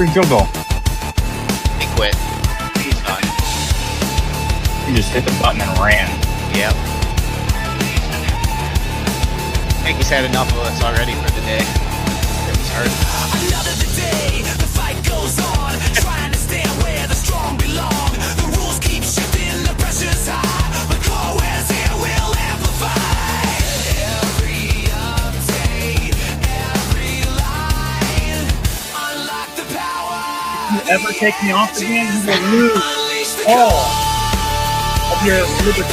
Where'd Joe go? He quit. He's done. He just hit the button and ran. Yep. I think he's had enough of us already for the day. It was hard. Another day, the fight goes on. Trying to stand where the strong belong. The rules keep shifting, the pressure's high. But Coreware's here, we'll amplify. Every update, every line. Unlock the power. If you ever take me off again, you will lose all of your liberty.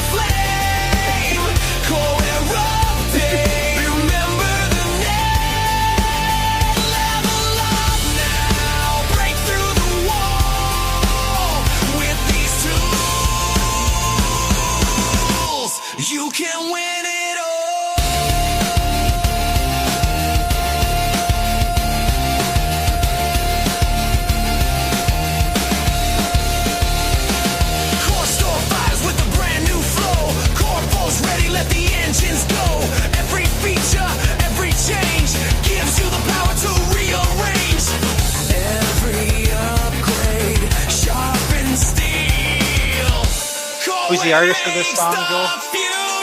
You can win it all. Core store fires with a brand new flow. Core bolts ready, let the engines go. Every feature, every change gives you the power to rearrange. Every upgrade, sharpened steel. Who's the artist of this song, Joel?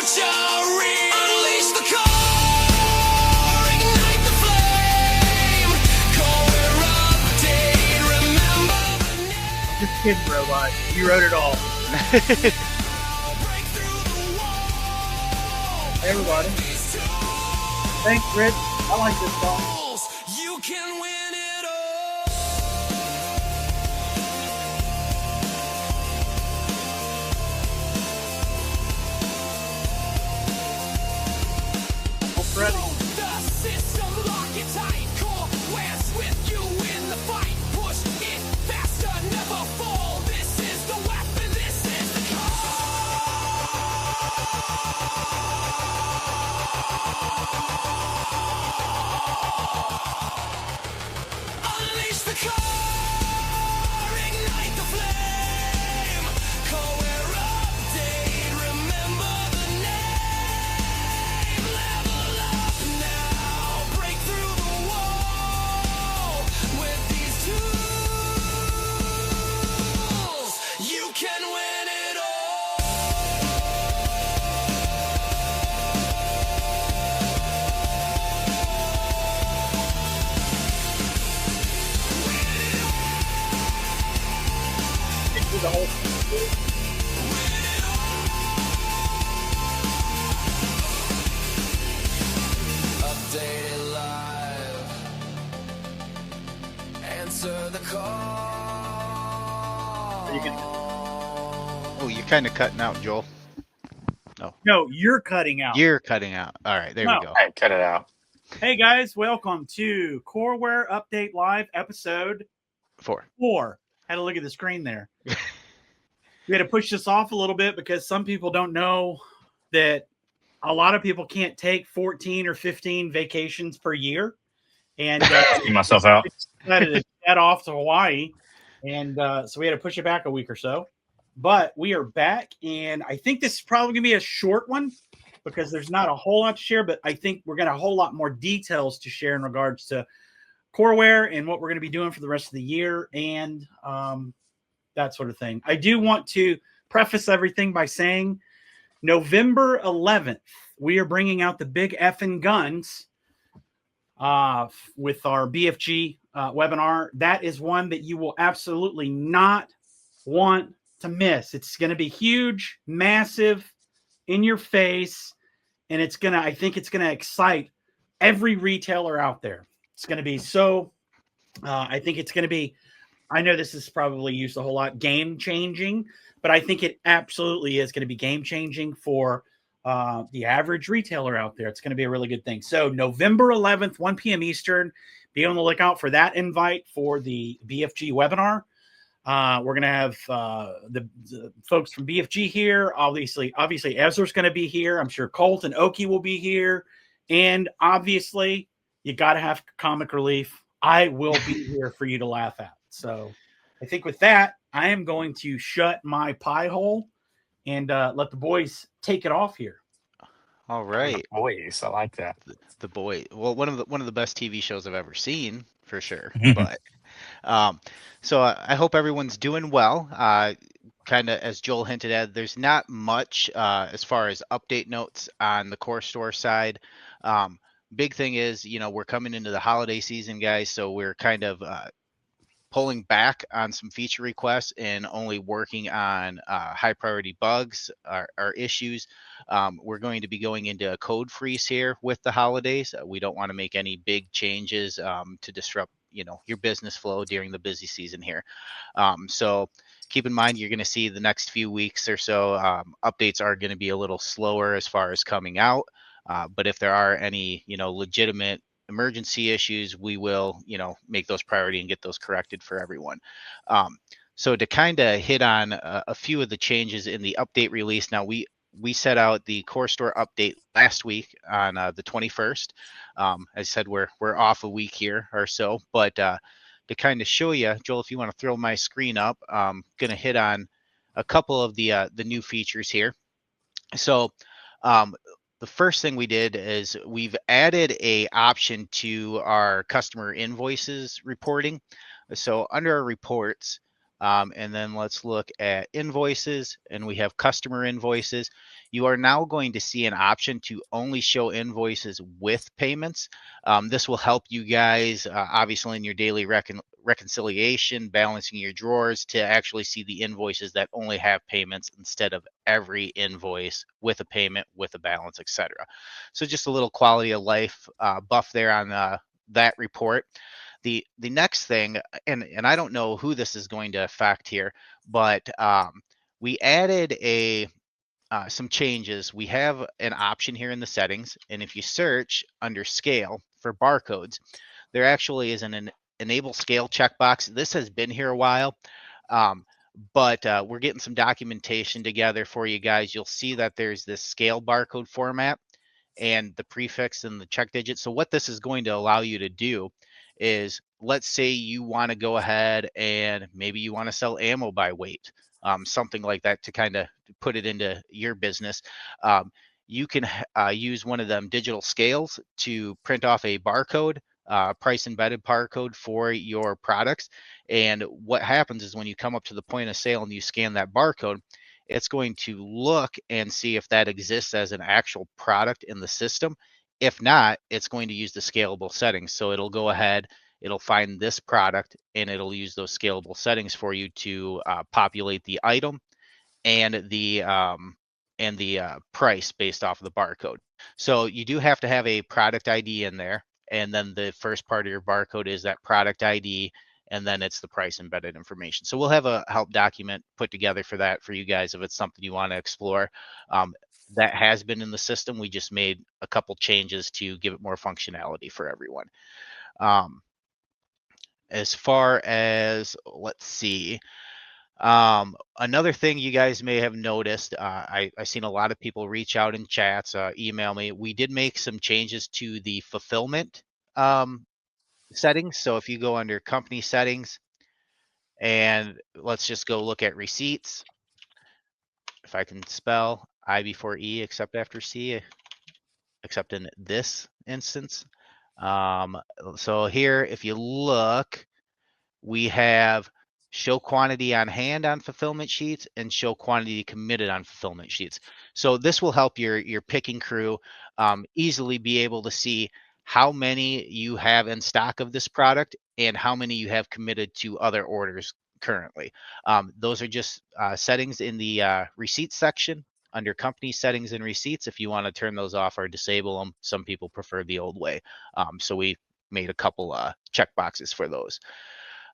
Unleash the core, ignite the flame. Coreware update, remember the name. Just kidding, robot. You wrote it all. Break through the wall. Hey, everybody. Thanks, Rich. I like this song. You can win it all. Ready. The system, lock it tight. Coreware's with you in the fight. Push it faster, never fall. This is the weapon, this is the core. Unleash the core, ignite the flame. Coreware update, remember the name. Level up now, break through the wall. With these tools, you can win it all. Do the whole Updated live. Answer the call. You can, Oh, you're kind of cutting out, Joel. no, you're cutting out. You're cutting out. All right, there No. we go. All right, cut it out. Hey, guys. Welcome to Coreware Update Live episode 4. 4. Had to look at the screen there. We had to push this off a little bit because some people don't know that a lot of people can't take 14 or 15 vacations per year. And See myself out. decided to head off to Hawaii. And so we had to push it back a week or so. But we are back. And I think this is probably going to be a short one because there's not a whole lot to share. But I think we're going to have a whole lot more details to share in regards to Coreware and what we're going to be doing for the rest of the year and that sort of thing. I do want to preface everything by saying November 11th, we are bringing out the big effing guns with our BFG webinar. That is one that you will absolutely not want to miss. It's going to be huge, massive, in your face, and I think it's going to excite every retailer out there. It's going to be so, I think it's going to be, I know this is probably used a whole lot, game changing, but I think it absolutely is going to be game changing for the average retailer out there. It's going to be a really good thing. So November 11th, 1 p.m. Eastern, be on the lookout for that invite for the BFG webinar. We're going to have the folks from BFG here. Obviously Ezra's going to be here. I'm sure Colt and Oki will be here. And obviously, you got to have comic relief. I will be here for you to laugh at. So I think with that, I am going to shut my pie hole and let the boys take it off here. All right. Boys, I like that. The boy. Well, one of the best TV shows I've ever seen, for sure. But So I hope everyone's doing well. Kind of as Joel hinted at, there's not much as far as update notes on the core store side. Um, Big thing is, we're coming into the holiday season, guys, so we're kind of pulling back on some feature requests and only working on high priority bugs or issues. We're going to be going into a code freeze here with the holidays. We don't want to make any big changes to disrupt, your business flow during the busy season here. So keep in mind, you're going to see the next few weeks or so, updates are going to be a little slower as far as coming out. But if there are any, legitimate emergency issues, we will, make those priority and get those corrected for everyone. So to kind of hit on a few of the changes in the update release, now we set out the core store update last week on the 21st. As I said, we're off a week here or so, but to kind of show you, Joel, if you want to throw my screen up, I'm going to hit on a couple of the new features here. So the first thing we did is we've added a option to our customer invoices reporting. So under our reports, and then let's look at invoices, and we have customer invoices. You are now going to see an option to only show invoices with payments. This will help you guys, obviously, in your daily reconciliation, balancing your drawers, to actually see the invoices that only have payments instead of every invoice with a payment, with a balance, etc. So just a little quality of life buff there on that report. The next thing, and I don't know who this is going to affect here, but we added some changes. We have an option here in the settings, and if you search under scale for barcodes, there actually is an enable scale checkbox. This has been here a while, but we're getting some documentation together for you guys. You'll see that there's this scale barcode format and the prefix and the check digit. So what this is going to allow you to do is, let's say you want to go ahead and maybe you want to sell ammo by weight, something like that, to kind of put it into your business. You can use one of them digital scales to print off a barcode, price embedded barcode for your products. And what happens is when you come up to the point of sale and you scan that barcode, it's going to look and see if that exists as an actual product in the system. If not, it's going to use the scalable settings. So it'll go ahead, it'll find this product, and it'll use those scalable settings for you to populate the item and the price based off of the barcode. So you do have to have a product ID in there, and then the first part of your barcode is that product ID, and then it's the price embedded information. So we'll have a help document put together for that for you guys if it's something you want to explore. That has been in the system. We just made a couple changes to give it more functionality for everyone. As far as, let's see, another thing you guys may have noticed, I've seen a lot of people reach out in chats, email me. We did make some changes to the fulfillment settings. So if you go under company settings, and let's just go look at receipts. If I can spell I before E except after C, except in this instance. So here, if you look, we have show quantity on hand on fulfillment sheets and show quantity committed on fulfillment sheets. So this will help your picking crew easily be able to see how many you have in stock of this product and how many you have committed to other orders currently. Those are just settings in the receipts section under company settings and receipts. If you want to turn those off or disable them, some people prefer the old way. So we made a couple check boxes for those.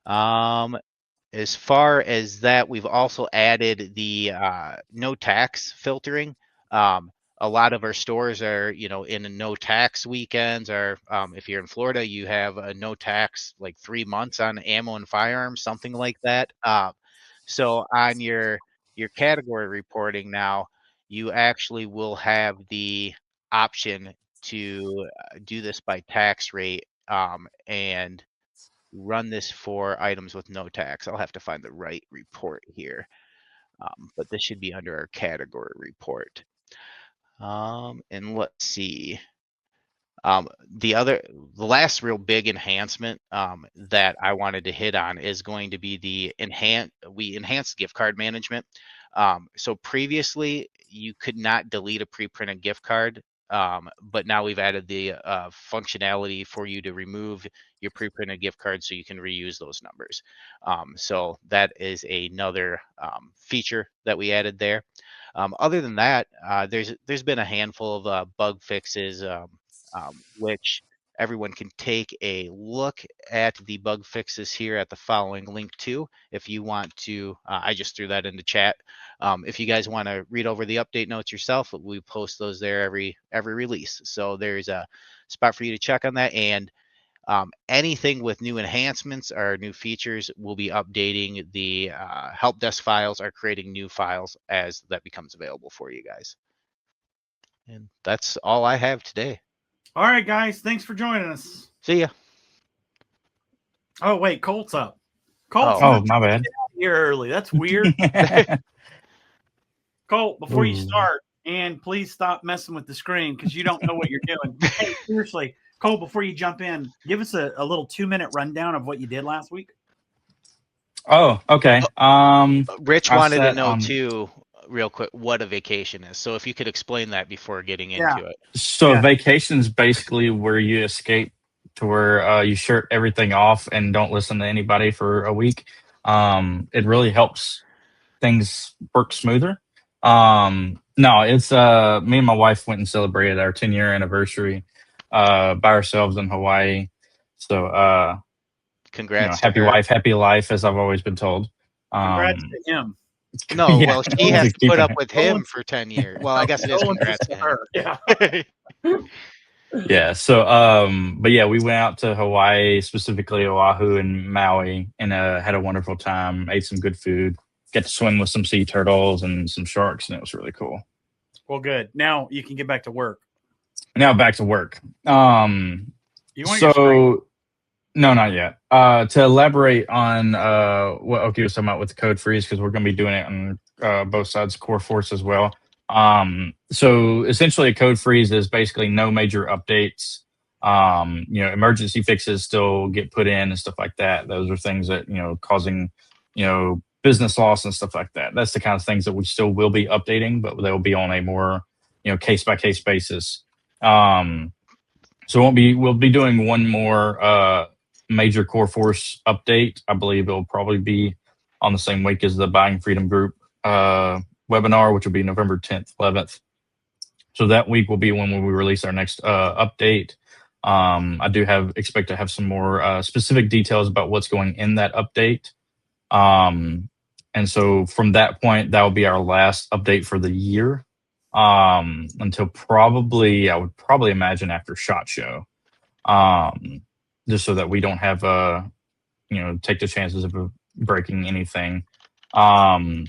As far as that, we've also added the no tax filtering. A lot of our stores are, in no tax weekends, or if you're in Florida, you have a no tax like 3 months on ammo and firearms, something like that. So on your category reporting now, you actually will have the option to do this by tax rate, and run this for items with no tax. I'll have to find the right report here, but this should be under our category report. And let's see. The last real big enhancement that I wanted to hit on is going to be we enhanced gift card management. So previously you could not delete a pre-printed gift card, but now we've added the functionality for you to remove your pre-printed gift card so you can reuse those numbers. So that is another feature that we added there. Other than that, there's been a handful of bug fixes, which everyone can take a look at the bug fixes here at the following link too. If you want to, I just threw that into chat. If you guys want to read over the update notes yourself, we post those there every release. So there's a spot for you to check on that. And anything with new enhancements or new features, we'll be updating the help desk files or creating new files as that becomes available for you guys. And that's all I have today. All right, guys. Thanks for joining us. See ya. Oh, wait. Colt's up. Colt's Oh, my bad. here early. That's weird. Colt, before you start, and please stop messing with the screen because you don't know what you're doing. Hey, seriously, Colt, before you jump in, give us a little 2-minute rundown of what you did last week. Oh, okay. Rich wanted to know too, real quick, what a vacation is. So if you could explain that before getting into it. So vacation is basically where you escape to where you shut everything off and don't listen to anybody for a week. It really helps things work smoother. No, it's me and my wife went and celebrated our 10-year anniversary by ourselves in Hawaii. So congrats. Happy wife, happy life, as I've always been told. Congrats to him. No, well, she has to put up with him for 10 years. Well, I guess it is congrats to her. Yeah. Yeah. So, but yeah, we went out to Hawaii, specifically Oahu and Maui, and had a wonderful time. Ate some good food. Got to swim with some sea turtles and some sharks, and it was really cool. Well, good. Now you can get back to work. Now back to work. You want so no, not yet. To elaborate on what Oki was talking about with the code freeze, because we're going to be doing it on both sides of Core Force as well. So essentially, a code freeze is basically no major updates. Emergency fixes still get put in and stuff like that. Those are things that causing business loss and stuff like that. That's the kind of things that we still will be updating, but they'll be on a more case by case basis. So we'll be doing one more major Core Force update. I believe it'll probably be on the same week as the Buying Freedom Group webinar, which will be November 10th, 11th. So that week will be when we release our next update. I do expect to have some more specific details about what's going in that update. And so from that point, that will be our last update for the year. Until I would probably imagine after SHOT Show. Just so that we don't have take the chances of breaking anything. So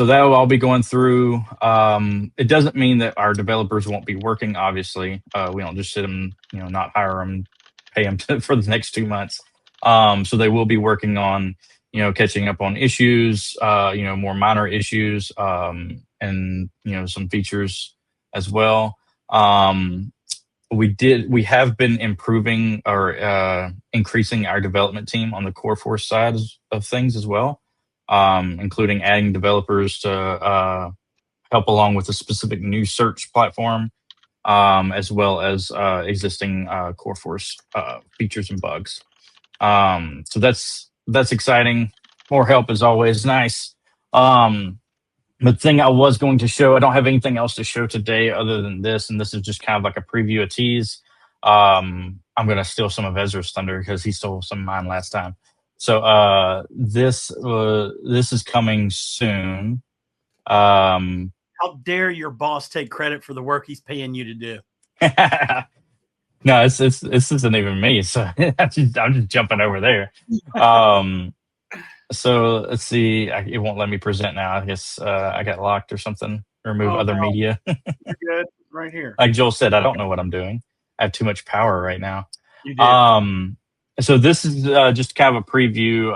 that will all be going through. It doesn't mean that our developers won't be working. Obviously, we don't just sit them, not hire them, pay them for the next 2 months. So they will be working on, catching up on issues, more minor issues, and some features as well. We have been improving or increasing our development team on the Core Force side of things as well, including adding developers to help along with a specific new search platform, as well as existing Core Force features and bugs. So that's exciting. More help is always nice. The thing I was going to show, I don't have anything else to show today other than this, and this is just kind of like a preview, a tease. I'm going to steal some of Ezra's thunder because he stole some of mine last time. So this is coming soon. How dare your boss take credit for the work he's paying you to do? No, this isn't even me. So I'm just jumping over there. So let's see. It won't let me present now. I guess I got locked or something. Remove other media. You're good. Right here. Like Joel said, I don't know what I'm doing. I have too much power right now. You did. So this is just kind of a preview.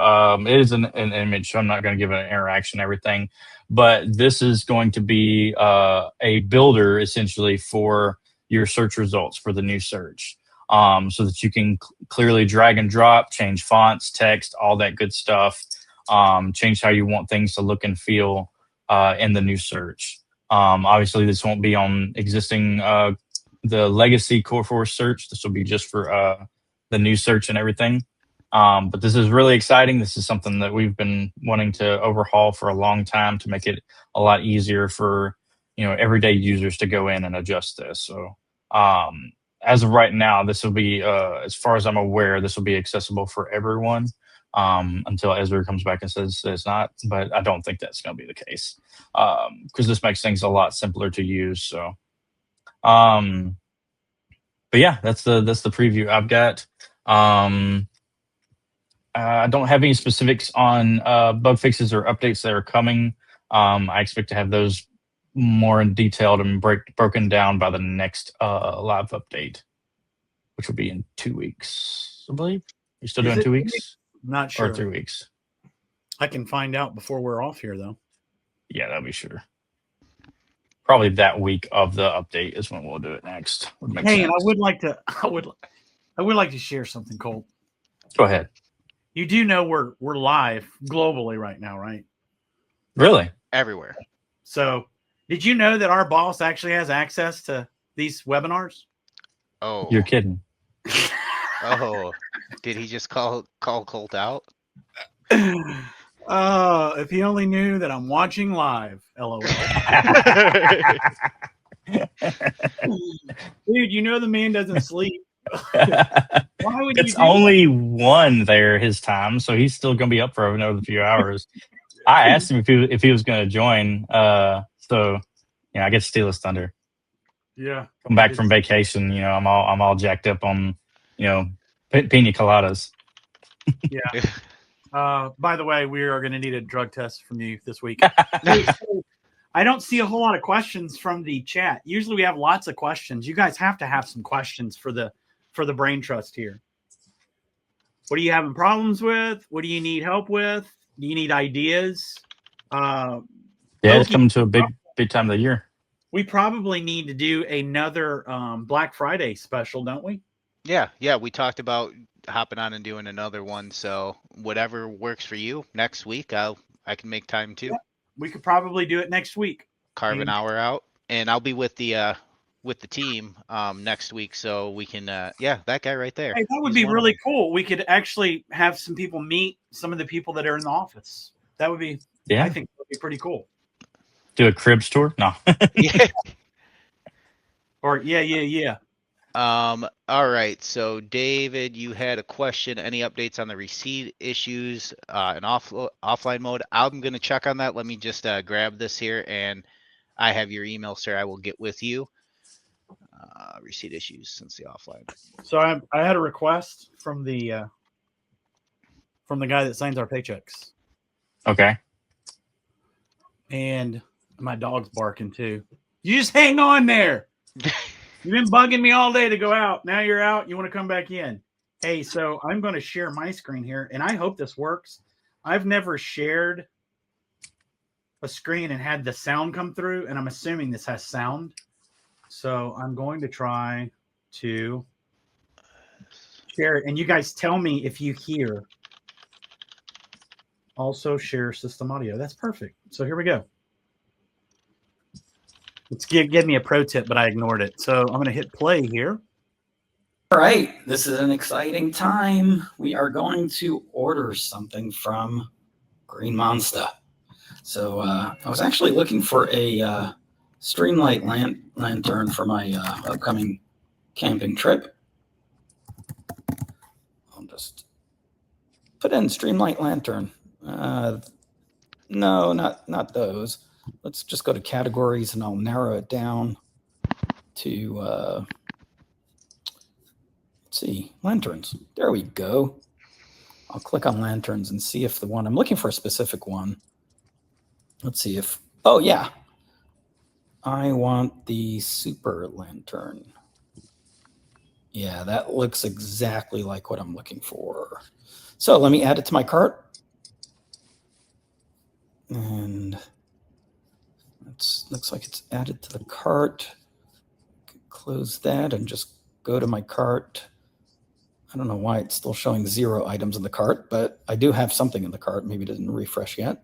It is an image, so I'm not going to give it an interaction and everything. But this is going to be a builder essentially for your search results for the new search, so that you can clearly drag and drop, change fonts, text, all that good stuff. Change how you want things to look and feel in the new search. Obviously, this won't be on existing the legacy Core4 search. This will be just for the new search and everything. But this is really exciting. This is something that we've been wanting to overhaul for a long time to make it a lot easier for everyday users to go in and adjust this. So as of right now, this will be, as far as I'm aware, this will be accessible for everyone until Ezra comes back and says it's not. But I don't think that's going to be the case because this makes things a lot simpler to use. So. But yeah, that's the preview I've got. I don't have any specifics on bug fixes or updates that are coming. I expect to have those more in detail and broken down by the next live update, which will be in 2 weeks, I believe. You're still doing 2 weeks? Not sure. Or 3 weeks? I can find out before we're off here, though. Yeah, that'll be sure. Probably that week of the update is when we'll do it next. Hey, and I would like to share something, Colt. Go ahead. You do know we're live globally right now, right? Really? Everywhere. So, did you know that our boss actually has access to these webinars? Oh, You're kidding. Oh, did he just call Colt out? If he only knew that I'm watching live. LOL. Dude, you know the man doesn't sleep. Why would it's only 1 there his time, so he's still going to be up for another few hours. I asked him if he was going to join, so I get to steal his thunder. Yeah, come back from vacation. I'm all jacked up on pina coladas. Yeah. By the way, we are going to need a drug test from you this week. I don't see a whole lot of questions from the chat. Usually we have lots of questions. You guys have to have some questions for the brain trust here. What are you having problems with? What do you need help with? Do you need ideas? It's coming to a big time of the year. We probably need to do another Black Friday special, don't we? Yeah. We talked about hopping on and doing another one. So whatever works for you next week, I can make time too. Yeah, we could probably do it next week. Carve an hour out, and I'll be with the team next week, so we can that guy right there. Hey, that would be really cool. We could actually have some people meet some of the people that are in the office. That would be I think that would be pretty cool. Do a cribs tour? No. Yeah. Or yeah. All right. So David, you had a question. Any updates on the receipt issues in offline mode? I'm gonna check on that. Let me just grab this here, and I have your email, sir. I will get with you. Receipt issues since the offline. So I had a request from the guy that signs our paychecks. Okay. And my dog's barking too. You just hang on there. You've been bugging me all day to go out. Now you're out. You want to come back in. Hey, so I'm going to share my screen here, and I hope this works. I've never shared a screen and had the sound come through, and I'm assuming this has sound. So I'm going to try to share it, and you guys tell me if you hear. Also share system audio. That's perfect. So here we go. Let's give me a pro tip, but I ignored it. So I'm going to hit play here. All right. This is an exciting time. We are going to order something from Green Monster. So I was actually looking for a Streamlight lantern for my upcoming camping trip. I'll just put in Streamlight lantern. No, not those. Let's just go to categories, and I'll narrow it down to, let's see, lanterns. There we go. I'll click on lanterns and see if the one, I'm looking for a specific one. Let's see if, oh yeah. I want the super lantern. Yeah, that looks exactly like what I'm looking for. So let me add it to my cart. And it looks like it's added to the cart. Close that and just go to my cart. I don't know why it's still showing 0 items in the cart, but I do have something in the cart. Maybe it didn't refresh yet.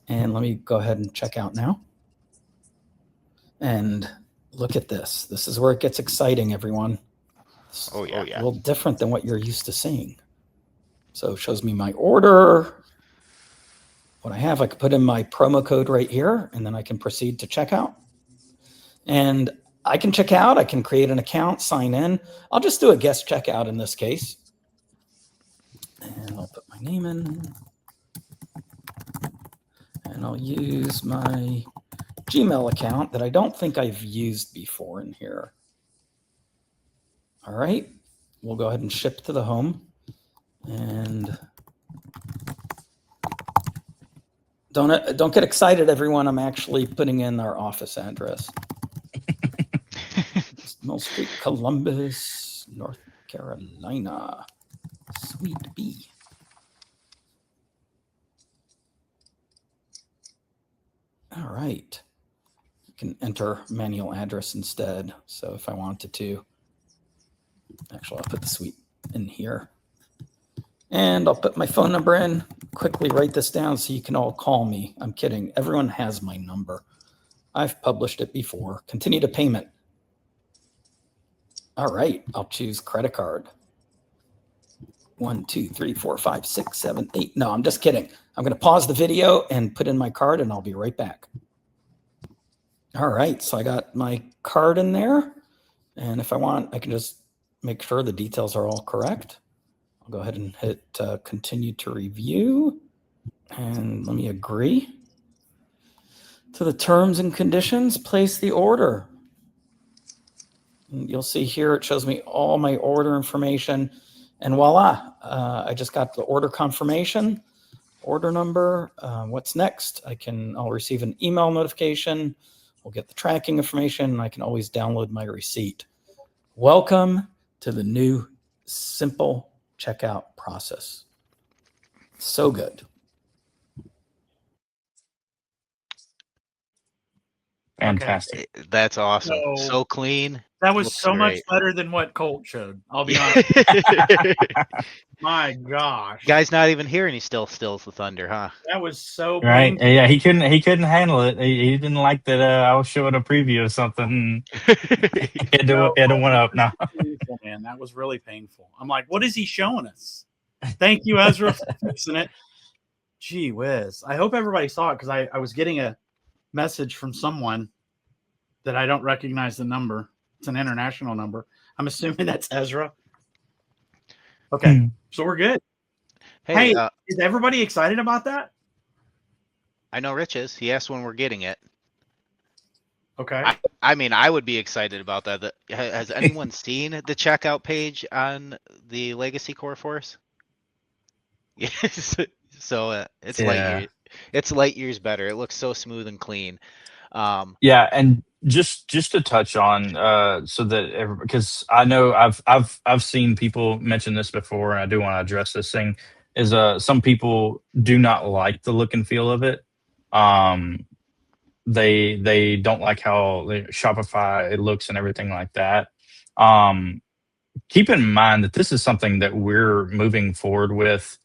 And let me go ahead and check out now. And look at this. This is where it gets exciting, everyone. Oh yeah. A little different than what you're used to seeing. So it shows me my order. What I have, I could put in my promo code right here, and then I can proceed to checkout. And I can check out. I can create an account, sign in. I'll just do a guest checkout in this case. And I'll put my name in. And I'll use my Gmail account that I don't think I've used before in here. All right. We'll go ahead and ship to the home. And don't get excited, everyone. I'm actually putting in our office address. Mill Street, Columbus, North Carolina. Sweet B. All right. You can enter manual address instead. So if I wanted to, actually, I'll put the suite in here. And I'll put my phone number in. Quickly write this down so you can all call me. I'm kidding. Everyone has my number. I've published it before. Continue to payment. All right. I'll choose credit card. 1, 2, 3, 4, 5, 6, 7, 8. No, I'm just kidding. I'm going to pause the video and put in my card, and I'll be right back. All right. So I got my card in there. And if I want, I can just make sure the details are all correct. I'll go ahead and hit continue to review. And let me agree to the terms and conditions. Place the order. And you'll see here it shows me all my order information. And voila, I just got the order confirmation, order number. What's next? I'll receive an email notification. We'll get the tracking information, and I can always download my receipt. Welcome to the new simple checkout process. So good. Fantastic. That's awesome. So- So clean. That was Looks so much great. better than what Colt showed. I'll be honest. My gosh. Guy's not even here, and he still steals the thunder, huh? That was so Right. painful. Yeah, he couldn't handle it. He didn't like that I was showing a preview of something. He had to one up now. Painful, man. That was really painful. I'm like, what is he showing us? Thank you, Ezra, for fixing it. Gee whiz. I hope everybody saw it because I was getting a message from someone that I don't recognize the number. It's an international number. I'm assuming that's Ezra. Okay, so we're good. Hey, is everybody excited about that? I know Rich is. He asked when we're getting it. Okay. I mean, I would be excited about that. Has anyone seen the checkout page on the Legacy Core Force? Yes. So it's light years better. It looks so smooth and clean. Yeah, and just to touch on so that because I know I've seen people mention this before, and I do want to address this thing is some people do not like the look and feel of it. They don't like how Shopify it looks and everything like that. Keep in mind that this is something that we're moving forward with.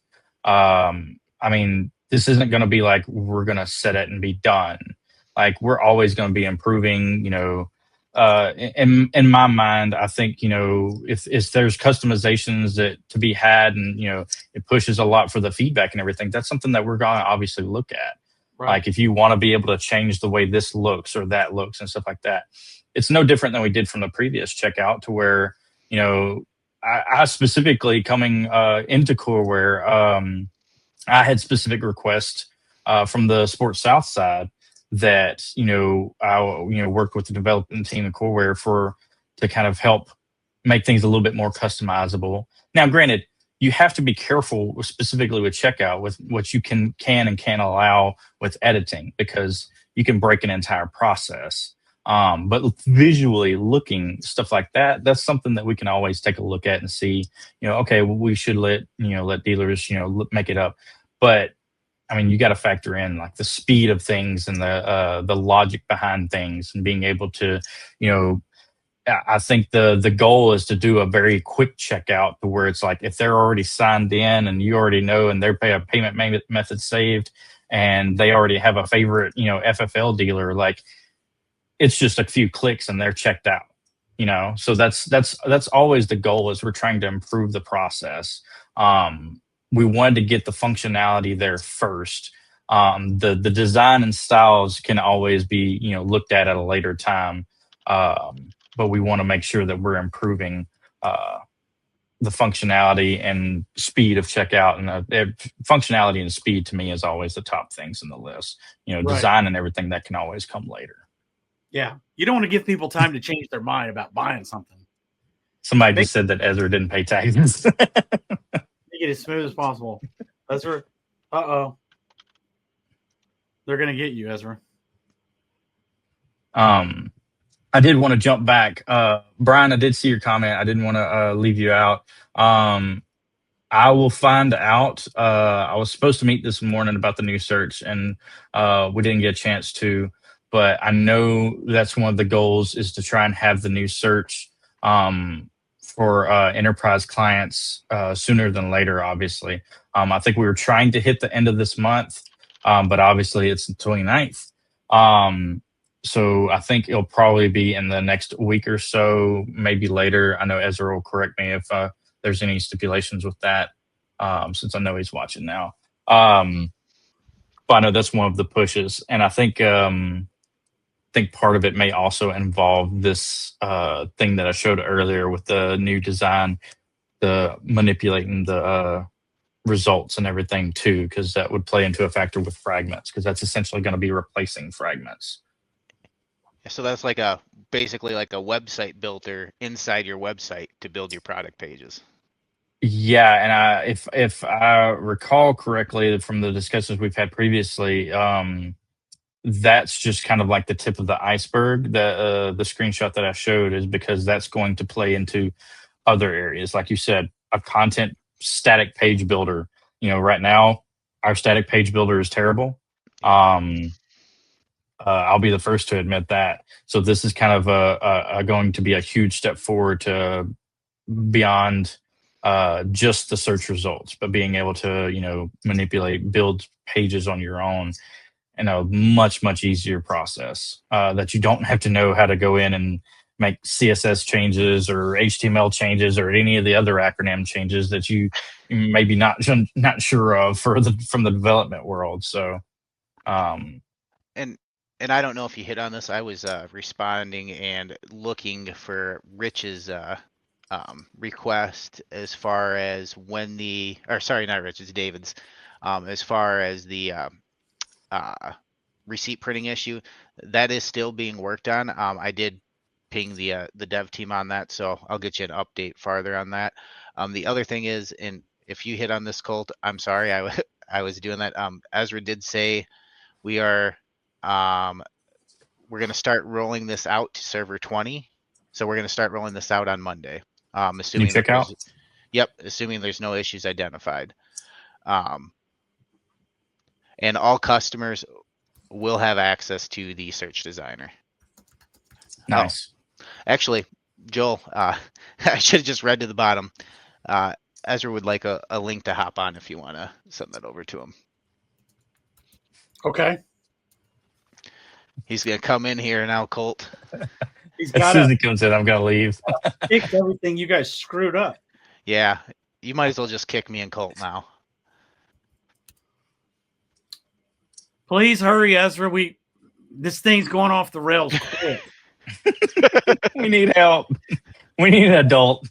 I mean, this isn't going to be like we're going to set it and be done. Like we're always going to be improving, you know. In my mind, I think, you know, if there's customizations that to be had, and you know, it pushes a lot for the feedback and everything. That's something that we're going to obviously look at. Right. Like if you want to be able to change the way this looks or that looks and stuff like that, it's no different than we did from the previous checkout. To where, you know, I specifically coming into Coreware, I had specific requests from the Sports South side that I worked with the development team at Coreware to kind of help make things a little bit more customizable. Now, granted, you have to be careful specifically with checkout with what you can and can't allow with editing, because you can break an entire process. But visually looking stuff like that, that's something that we can always take a look at and see, okay, well, we should let dealers, make it up. But I mean, you got to factor in like the speed of things and the logic behind things and being able to, I think the goal is to do a very quick checkout to where it's like if they're already signed in and you already know and they're a payment method saved and they already have a favorite, FFL dealer, like it's just a few clicks and they're checked out, So that's always the goal is we're trying to improve the process. We wanted to get the functionality there first. The design and styles can always be, looked at a later time. But we want to make sure that we're improving the functionality and speed of checkout. And functionality and speed to me is always the top things in the list. Right. Design and everything that can always come later. Yeah, you don't want to give people time to change their mind about buying something. Somebody just said that Ezra didn't pay taxes. Make it as smooth as possible. Ezra, they're gonna get you, Ezra. I did want to jump back. Brian, I did see your comment. I didn't want to leave you out. I will find out. I was supposed to meet this morning about the new search, and we didn't get a chance to. But I know that's one of the goals is to try and have the new search for enterprise clients sooner than later, obviously. I think we were trying to hit the end of this month, but obviously it's the 29th. So I think it'll probably be in the next week or so, maybe later. I know Ezra will correct me if there's any stipulations with that, since I know he's watching now. But I know that's one of the pushes. And I think part of it may also involve this thing that I showed earlier with the new design, the manipulating the results and everything too, because that would play into a factor with fragments, because that's essentially going to be replacing fragments. So that's basically like a website builder inside your website to build your product pages. Yeah, and if I recall correctly from the discussions we've had previously, that's just kind of like the tip of the iceberg. The screenshot that I showed is because that's going to play into other areas, like you said, a content static page builder. Right now our static page builder is terrible. I'll be the first to admit that. So this is kind of going to be a huge step forward to beyond just the search results, but being able to, build pages on your own in a much, much easier process that you don't have to know how to go in and make CSS changes or HTML changes or any of the other acronym changes that you maybe not sure of from the development world. So, And I don't know if you hit on this. I was responding and looking for Rich's request as far as when not Rich's, David's, as far as the receipt printing issue. That is still being worked on. I did ping the dev team on that, so I'll get you an update farther on that. The other thing is, and if you hit on this, Colt, I'm sorry, I was doing that. Ezra did say we are. We're going to start rolling this out to server 20. So we're going to start rolling this out on Monday. Assuming assuming there's no issues identified. And all customers will have access to the search designer. Nice. Actually, Joel, I should have just read to the bottom. Ezra would like a link to hop on if you want to send that over to him. Okay. He's going to come in here now, Colt. As soon as he comes in, I'm going to leave. Fix everything you guys screwed up. Yeah. You might as well just kick me and Colt now. Please hurry, Ezra. This thing's going off the rails quick. We need help. We need an adult.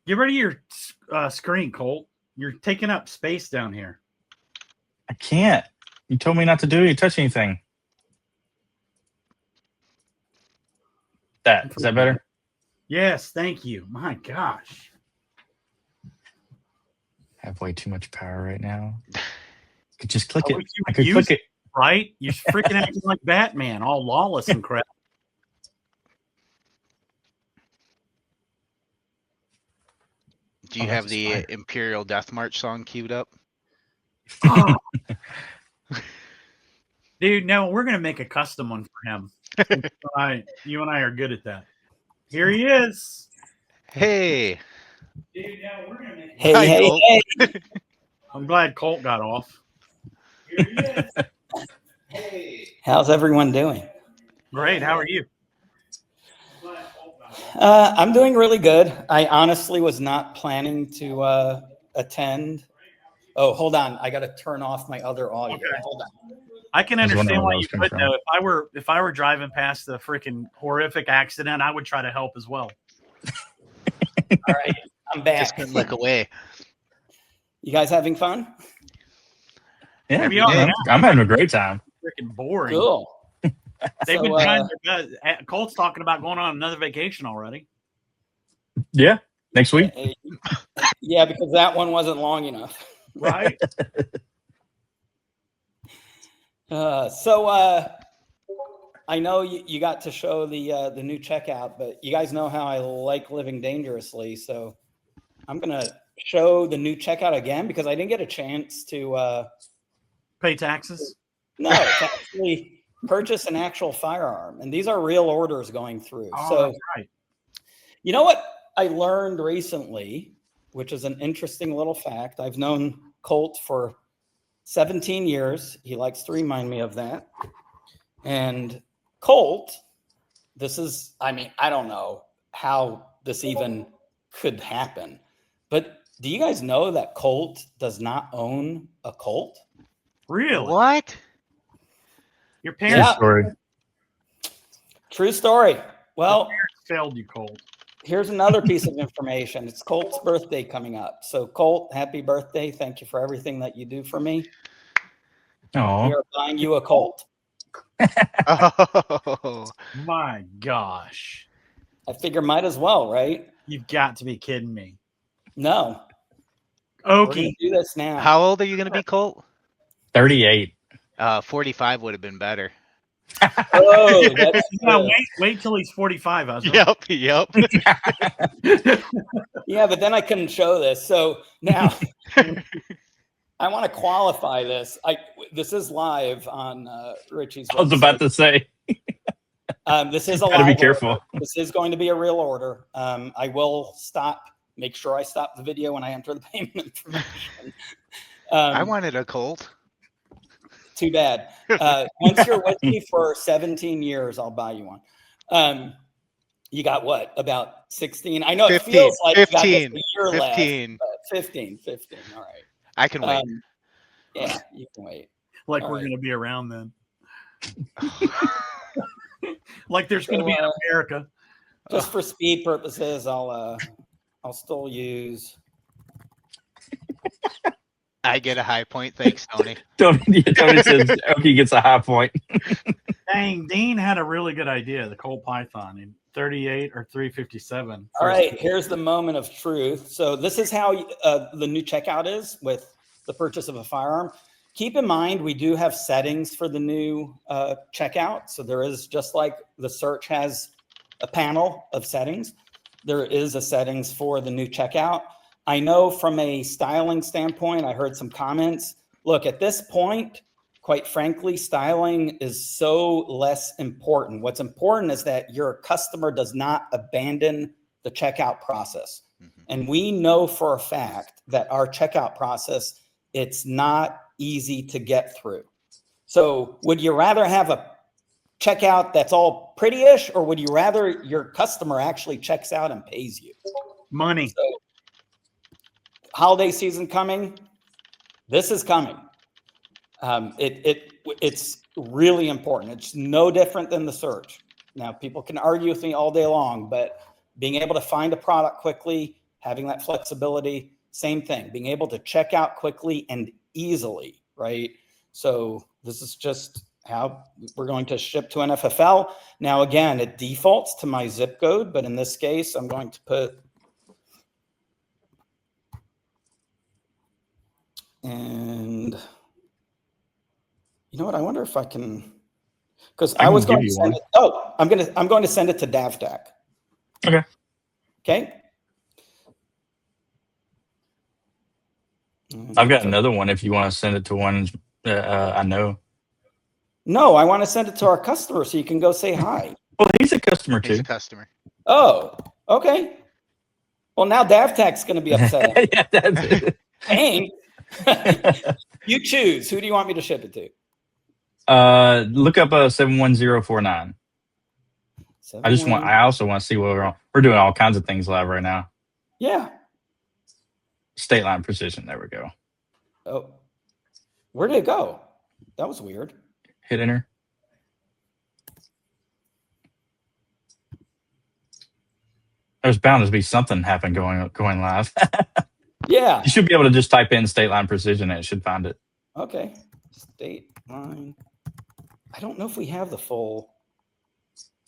Get rid of your screen, Colt. You're taking up space down here. I can't. You told me not to do it. You touch anything. Is that better? Yes, thank you. My gosh. I have way too much power right now. I could just click it. I I could click it. right? You're freaking acting like Batman, all lawless and crap. Do you Oh, have that's the fire. Imperial Death March song queued up? Oh. Dude, no, we're gonna make a custom one for him. You and I are good at that. Here he is. Hey. Dude, no, we're gonna make Hey, Hi, hey, Colt. hey. I'm glad Colt got off. Here he is. Hey. How's everyone doing? Great. How are you? I'm doing really good. I honestly was not planning to attend. Oh, hold on. I got to turn off my other audio. Okay. Hold on. I can I was wondering understand where why that was you coming would from. know. If I were driving past the freaking horrific accident, I would try to help as well. All right. I'm back. Just couldn't look away. You guys having fun? Yeah, Every are, day. I'm having a great time. Freaking boring. Cool. They've So, been trying their best. Colt's talking about going on another vacation already. Yeah, next week. Yeah, because that one wasn't long enough. Right? I know you got to show the new checkout, but you guys know how I like living dangerously. So I'm gonna show the new checkout again because I didn't get a chance to Pay taxes. to actually purchase an actual firearm, and these are real orders going through. Oh, So that's right. you know what I learned recently, which is an interesting little fact. I've known Colt for 17 years. He likes to remind me of that. And Colt, I don't know how this even could happen, but do you guys know that Colt does not own a Colt? Really? What? Your True parents story. True story. Well, failed you, Colt. here's another piece of information. It's Colt's birthday coming up. So Colt, happy birthday. Thank you for everything that you do for me. Oh, We are buying you a Colt. Oh. My gosh. I figure might as well, right? You've got to be kidding me. No. We're going Okie. to do this now. How old are you going to be, Colt? 38. 45 would have been better. Oh, that's Yeah, wait till he's 45. I was Yep. Yeah, but then I couldn't show this. So now I want to qualify this. This is live on Richie's website. I was about to say. This is a Gotta be live careful. order. This is going to be a real order. I will make sure I stop the video when I enter the payment information. I wanted a Colt. Too bad. Once you're with me for 17 years, I'll buy you one. You got what? About 16? I know 15, it feels like 15, you got just a year 15. left. 15. All right. I can wait. Yeah, you can wait. like All we're right. going to be around then. Like there's going to be an America. Just for speed purposes, I'll still use. I get a high point. Thanks, Tony. Tony says Okie gets a high point. Dang, Dean had a really good idea. The Colt Python in 38 or 357. All right, here's the moment of truth. So this is how the new checkout is with the purchase of a firearm. Keep in mind, we do have settings for the new checkout. So there is, just like the search has a panel of settings, there is a settings for the new checkout. I know from a styling standpoint, I heard some comments. Look, at this point, quite frankly, styling is so less important. What's important is that your customer does not abandon the checkout process. Mm-hmm. And we know for a fact that our checkout process, it's not easy to get through. So would you rather have a checkout that's all pretty-ish, or would you rather your customer actually checks out and pays you? Money. So, holiday season coming. This is coming. It's really important. It's no different than the search. Now, people can argue with me all day long, but being able to find a product quickly, having that flexibility, same thing. Being able to check out quickly and easily, right? So this is just how we're going to ship to an FFL. Now, again, it defaults to my zip code, but in this case, I'm going to put and You know what? I wonder if I can, because I I can was give going to you send one. it. Oh, I'm going to send it to DavTech. Okay. Okay. I've got another one if you want to send it to one I know. No, I want to send it to our customer so you can go say hi. Well, he's a customer He's too. a customer. Oh, okay. Well, now DavTech's going to be upset. Yeah, that's it. Dang. You choose. Who do you want me to ship it to? Look up 71049. I also want to see what we're doing all kinds of things live right now. Yeah. State line precision. There we go. Oh, where did it go? That was weird. Hit enter. There's bound to be something happen going live. Yeah. You should be able to just type in state line precision and it should find it. Okay. State line. I don't know if we have the full.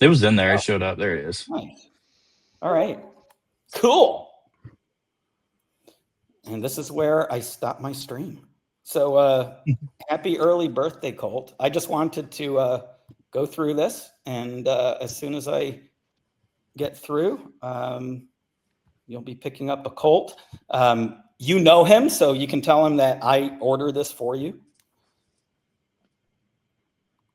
It was in there. It showed up. There it is. Nice. All right. Cool. And this is where I stop my stream. So happy early birthday, Colt. I just wanted to go through this. And as soon as I get through, you'll be picking up a Colt. You know him, so you can tell him that I order this for you.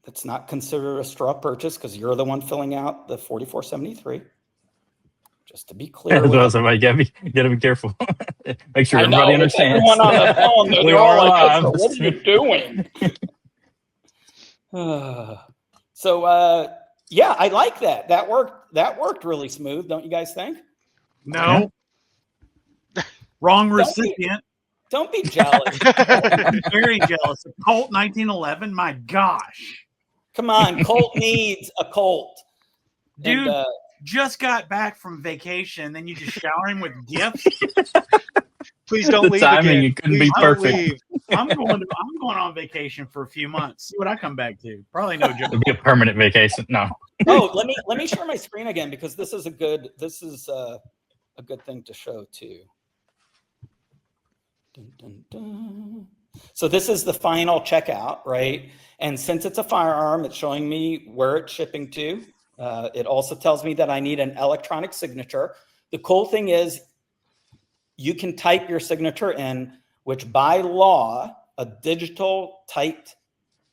That's not considered a straw purchase because you're the one filling out the 4473. Just to be clear. You gotta be careful. Make sure everybody understands. Everyone on the phone, We they're all are like, live. what are you doing? So yeah, I like that. That worked really smooth, don't you guys think? No. Wrong recipient. Don't be jealous. I'm very jealous. A Colt 1911. My gosh. Come on, Colt needs a Colt. Dude, And, just got back from vacation, then you just shower him with gifts. Please don't The leave timing, again. it couldn't Please be don't perfect. leave. I'm going on vacation for a few months. See what I come back to. Probably no joke. It'll be a permanent vacation. No. oh, let me share my screen again because this is a good thing to show too. Dun, dun, dun. So this is the final checkout, right? And since it's a firearm, it's showing me where it's shipping to. It also tells me that I need an electronic signature. The cool thing is you can type your signature in, which by law, a digital typed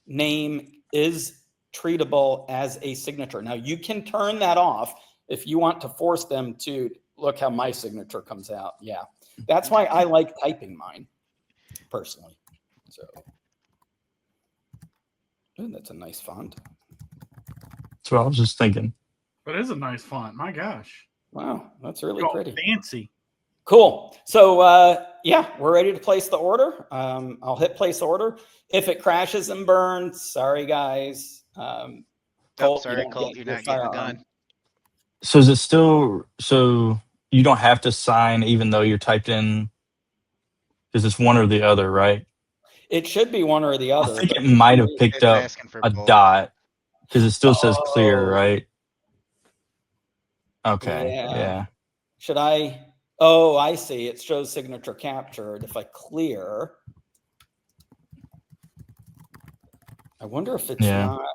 name is treatable as a signature. Now you can turn that off if you want to force them to look how my signature comes out. Yeah. That's why I like typing mine personally. So, ooh, that's a nice font. That's what I was just thinking. That is a nice font. My gosh. Wow, that's really Oh, pretty. fancy. Cool. So, yeah, we're ready to place the order. I'll hit place order. If it crashes and burns, sorry guys. Colt, you're not getting a gun. So is it still so you don't have to sign even though you're typed in because it's one or the other, right? It should be one or the other. I think it might have picked up a dot because it still says clear, right? Okay. Yeah. Should I? Oh, I see. It shows signature captured. If I clear, I wonder if it's not.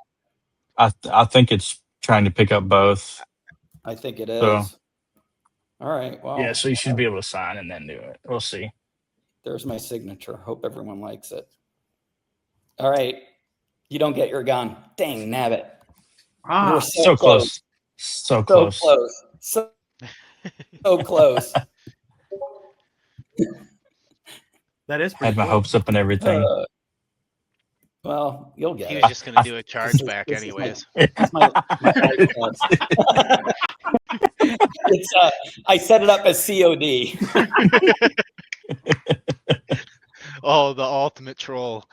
I think it's trying to pick up both. I think it is. So, all right. Well, yeah, so you should be able to sign and then do it. We'll see. There's my signature. Hope everyone likes it. All right. You don't get your gun. Dang, nabbit. Ah, so close. So close. So close. that is pretty Had my cool. hopes up and everything. Well, you'll get He it. was just going to do a chargeback anyways. I set it up as COD. Oh, the ultimate troll.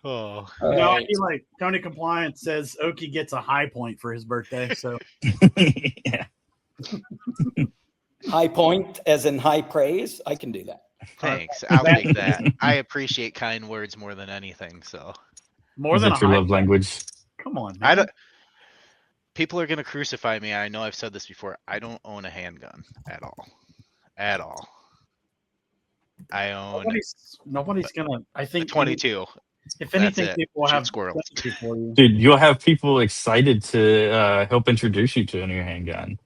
Oh. No, I feel like Tony Compliance says Oki gets a high point for his birthday. So Yeah. High point as in high praise. I can do that. Thanks. I'll take that. I appreciate kind words more than anything. So more than a your high love language. Come on, man. I don't. People are gonna crucify me. I know I've said this before. I don't own a handgun at all. At all. I own Nobody's gonna. I think 22. If That's anything, it. people will Shoot have squirrels. sympathy for you. Dude, you'll have people excited to help introduce you to a new handgun.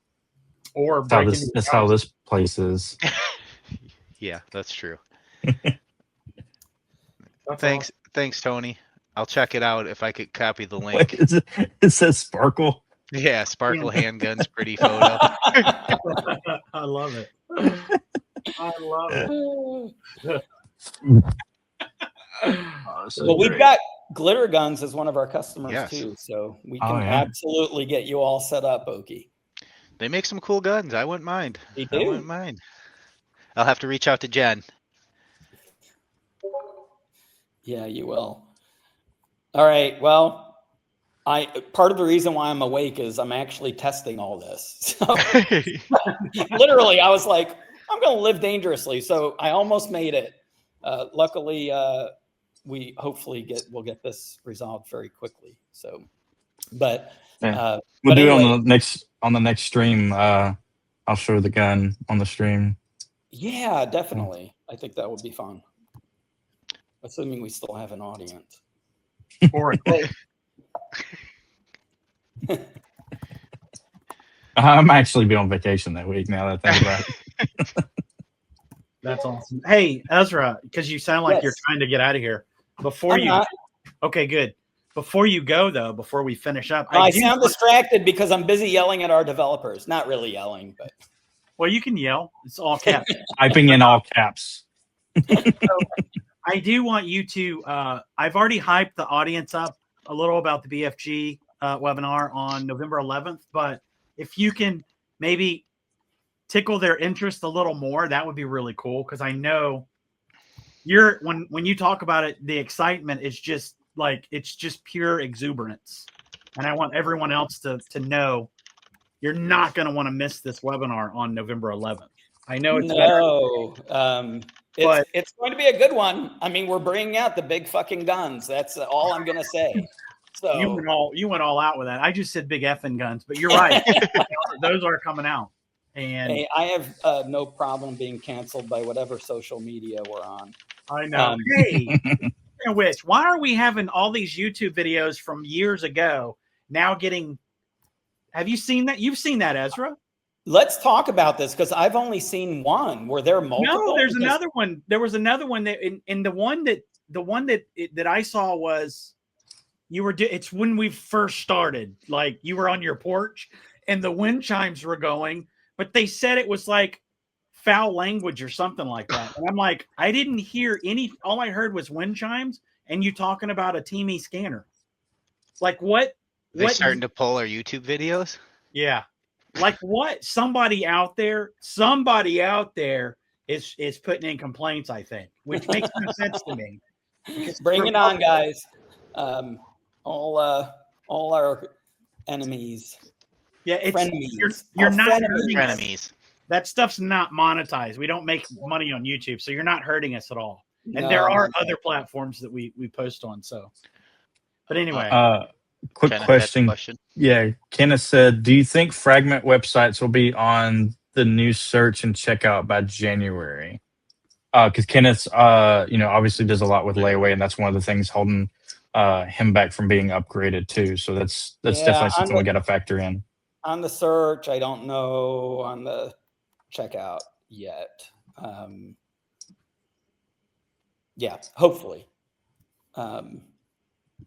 Or break into That's your how house. this place is. Yeah, that's true. That's Thanks, Tony. I'll check it out if I could copy the What link. is it? It says Sparkle. Yeah, Sparkle Handguns, pretty photo. awesome. I love it. I love it. Oh, this is Well, we've great. got Glitter Guns as one of our customers Yes. too, so we Oh, can yeah. absolutely get you all set up, Okie. They make some cool guns. I wouldn't mind. They I do. wouldn't mind. I'll have to reach out to Jen. Yeah, you will. All right. Well, part of the reason why I'm awake is I'm actually testing all this. So literally, I was like, I'm going to live dangerously. So I almost made it. Luckily, we hopefully we'll get this resolved very quickly. So, but Yeah. but We'll do anyway, it on the next stream. I'll show the gun on the stream. yeah, definitely. I think that would be fun. Assuming we still have an audience. Or a cult. I'm actually be on vacation that week now that I think about it. That's awesome. Hey, Ezra, because you sound like Yes. you're trying to get out of here. Before I'm you not. Okay, good. Before you go though, before we finish up, I do sound want- distracted because I'm busy yelling at our developers. Not really yelling, but well, you can yell. It's all caps. Typing in all caps. I do want you to. I've already hyped the audience up a little about the BFG webinar on November 11th, but if you can maybe tickle their interest a little more, that would be really cool. Because I know when you talk about it, the excitement is just like it's just pure exuberance, and I want everyone else to know you're not going to want to miss this webinar on November 11th. I know it's it's going to be a good one. I mean, we're bringing out the big fucking guns. That's all I'm going to say. So you went all out with that. I just said big effing guns, but you're right. Those are coming out. And hey, I have no problem being canceled by whatever social media we're on. I know. Hey, speaking of which, why are we having all these YouTube videos from years ago now getting? Have you seen that? You've seen that, Ezra? Let's talk about this because I've only seen one. Were there multiple? No, there's another one. There was another one that, in the one that I saw was you were. It's when we first started. Like you were on your porch and the wind chimes were going, but they said it was like foul language or something like that. And I'm like, I didn't hear any. All I heard was wind chimes and you talking about a Teamy scanner. Like what? They starting to pull our YouTube videos? Yeah. Like what? Somebody out there is putting in complaints, I think, which makes no sense to me. Bring it on, guys. All our enemies. Yeah, it's frenemies. you're Our not frenemies. Frenemies. that stuff's not monetized. We don't make money on YouTube, so you're not hurting us at all. And there are other platforms that we post on. So, but anyway, quick Kenneth had a question. Yeah, Kenneth said, do you think fragment websites will be on the new search and checkout by January? Because Kenneth's, obviously does a lot with layaway, and that's one of the things holding him back from being upgraded too. So that's definitely something we got to factor in. On the search, I don't know on the checkout yet. Yeah, hopefully.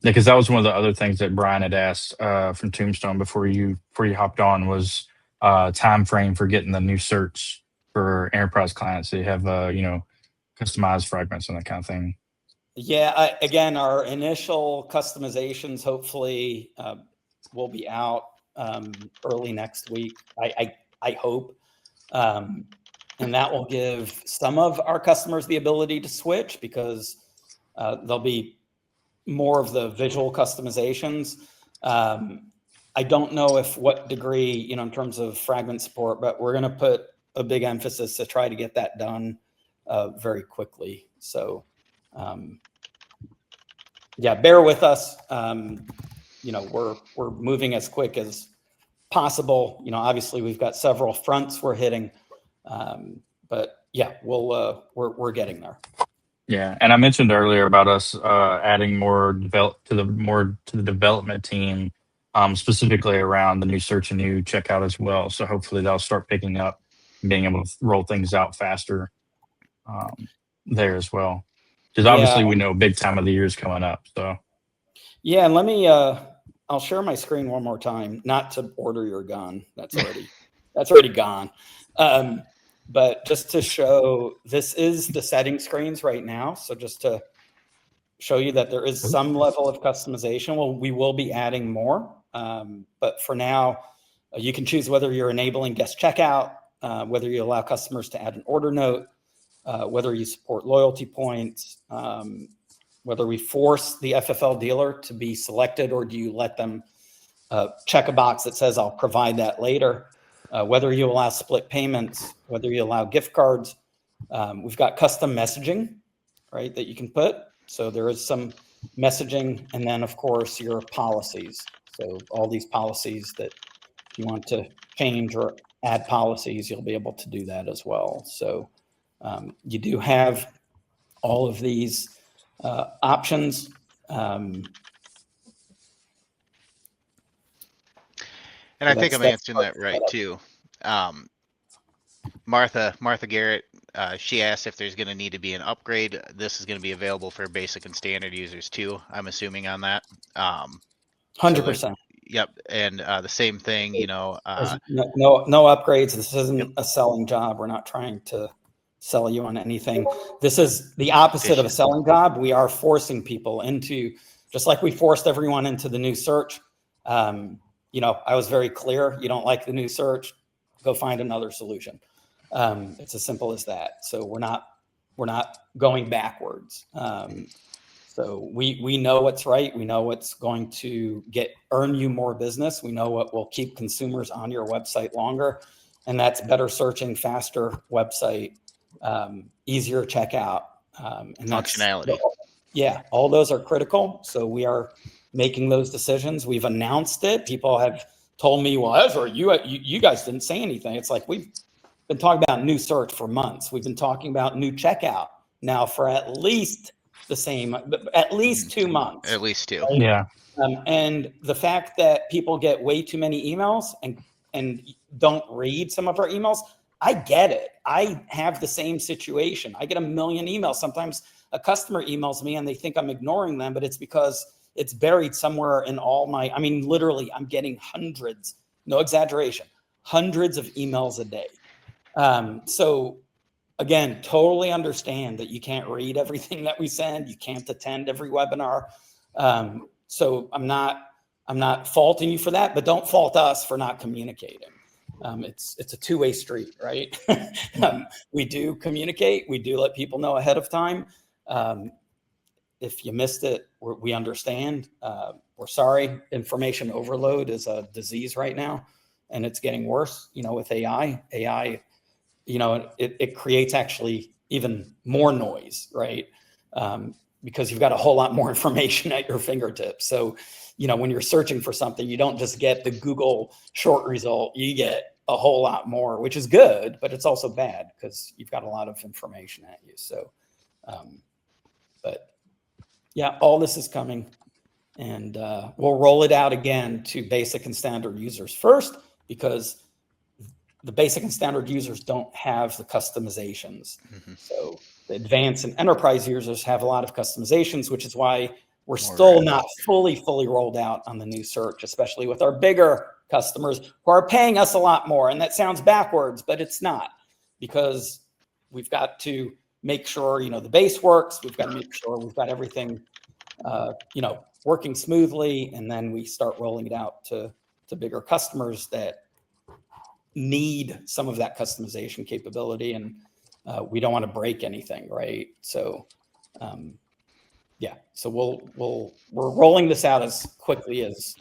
Because that was one of the other things that Brian had asked from Tombstone before you hopped on was time frame for getting the new search for enterprise clients. So you have customized fragments and that kind of thing. Yeah, again, our initial customizations hopefully will be out early next week. I hope, and that will give some of our customers the ability to switch because there'll be more of the visual customizations. I don't know what degree, in terms of fragment support, but we're going to put a big emphasis to try to get that done very quickly. So, bear with us. We're moving as quick as possible. Obviously we've got several fronts we're hitting, but yeah, we're getting there. Yeah, and I mentioned earlier about us adding more to the development team, specifically around the new search and new checkout as well. So hopefully they'll start picking up, and being able to roll things out faster um, there as well. Because Yeah, obviously we know big time of the year is coming up. So yeah, and let me I'll share my screen one more time, not to order your gun. That's already gone. But just to show, this is the setting screens right now. So just to show you that there is some level of customization. Well, we will be adding more. But for now, you can choose whether you're enabling guest checkout, whether you allow customers to add an order note, whether you support loyalty points, whether we force the FFL dealer to be selected, or do you let them check a box that says, I'll provide that later, whether you allow split payments, whether you allow gift cards. We've got custom messaging, right, that you can put. So there is some messaging, and then of course your policies. So all these policies that if you want to change or add policies, you'll be able to do that as well. So you do have all of these options. And I think I'm answering that right too. Martha Garrett, she asked if there's going to need to be an upgrade. This is going to be available for basic and standard users too, I'm assuming on that. 100%. Yep, and the same thing, no upgrades. This isn't a selling job. We're not trying to sell you on anything. This is the opposite of a selling job. We are forcing people into, just like we forced everyone into the new search. I was very clear. You don't like the new search, go find another solution. It's as simple as that. So we're not going backwards. So we know what's right. We know what's going to earn you more business. We know what will keep consumers on your website longer, and that's better searching, faster website, easier checkout, and functionality. Yeah, all those are critical. So we are making those decisions. We've announced it. People have told me, "Well, Ezra, you guys didn't say anything." It's like we've been talking about new search for months. We've been talking about new checkout now for at least 2 months. At least 2. Right? yeah, And the fact that people get way too many emails and don't read some of our emails, I get it. I have the same situation. I get 1 million emails. Sometimes a customer emails me and they think I'm ignoring them, but it's because it's buried somewhere in literally I'm getting hundreds, no exaggeration, hundreds of emails a day. So again, totally understand that you can't read everything that we send. You can't attend every webinar. So I'm not faulting you for that, but don't fault us for not communicating. It's a two-way street, right? We do communicate. We do let people know ahead of time. If you missed it, we understand. We're sorry. Information overload is a disease right now, and it's getting worse, with AI. AI, it creates actually even more noise, right? Because you've got a whole lot more information at your fingertips. So, when you're searching for something, you don't just get the Google short result, you get a whole lot more, which is good, but it's also bad because you've got a lot of information at you. So, but yeah, all this is coming, and we'll roll it out again to basic and standard users first, because the basic and standard users don't have the customizations. Mm-hmm. So the advanced and enterprise users have a lot of customizations, which is why we're still not fully rolled out on the new search, especially with our bigger customers who are paying us a lot more. And that sounds backwards, but it's not, because we've got to make sure, the base works. We've got to make sure we've got everything, working smoothly. And then we start rolling it out to bigger customers that need some of that customization capability, and we don't want to break anything, right? So so we're rolling this out as quickly as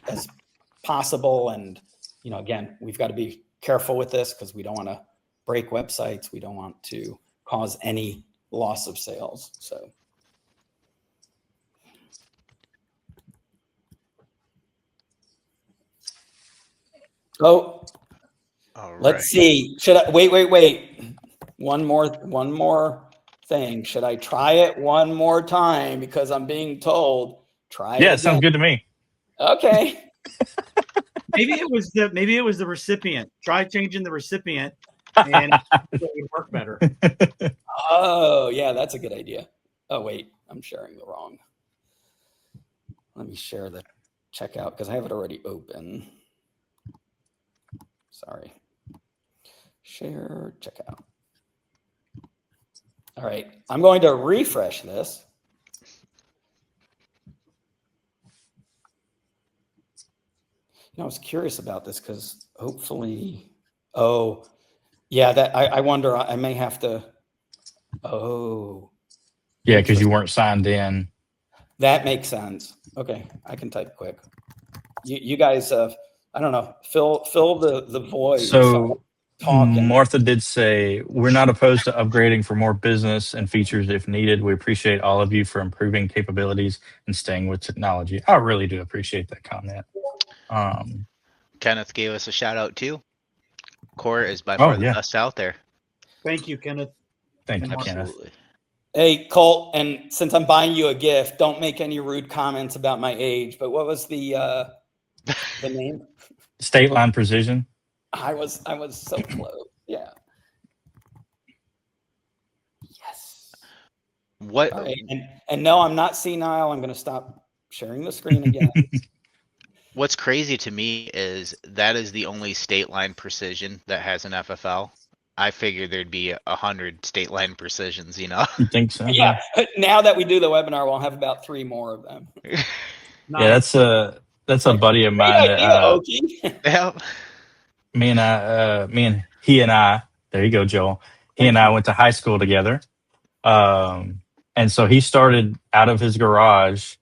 possible, and again, we've got to be careful with this because we don't want to break websites. We don't want to cause any loss of sales. So let's see. Should I wait? One more thing. Should I try it one more time because I'm being told try it Yeah, again? it sounds good to me. Okay. Maybe it was the recipient. Try changing the recipient, and it would work better. Oh, yeah, that's a good idea. Oh, wait, I'm sharing the wrong. Let me share the checkout because I have it already open. Sorry. Share checkout. All right, I'm going to refresh this. You know, I was curious about this because hopefully, oh, yeah, that I wonder, I may have to, oh. Yeah, because you weren't signed in. That makes sense. Okay, I can type quick. You guys, I don't know, fill the void. So talking. Martha did say, we're not opposed to upgrading for more business and features if needed. We appreciate all of you for improving capabilities and staying with technology. I really do appreciate that comment. Kenneth gave us a shout out too. Core is by far the best out there. Thank you, Kenneth. Thank you, Absolutely. Kenneth. Hey, Colt, and since I'm buying you a gift, don't make any rude comments about my age. But what was the name? State Line Precision. I was so close. Yeah. Yes. What? All right. And no, I'm not senile. I'm going to stop sharing the screen again. What's crazy to me is that is the only State Line Precision that has an FFL. I figured there'd be 100 State Line Precisions, you know? You think so? Yeah. Now that we do the webinar, we'll have about 3 more of them. Yeah, that's a buddy of mine. Yeah. Me and he and I, there you go, Joel. He and I went to high school together. And so he started out of his garage,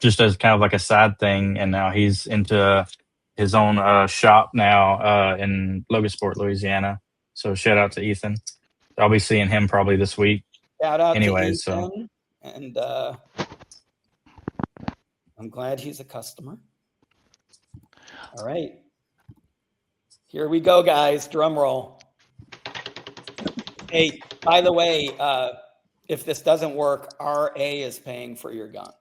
just as kind of like a side thing. And now he's into his own shop now in Logansport, Louisiana. So shout out to Ethan. I'll be seeing him probably this week. Shout out anyway, to Ethan. So. And I'm glad he's a customer. All right. Here we go, guys. Drum roll. Hey, by the way, if this doesn't work, RA is paying for your gun.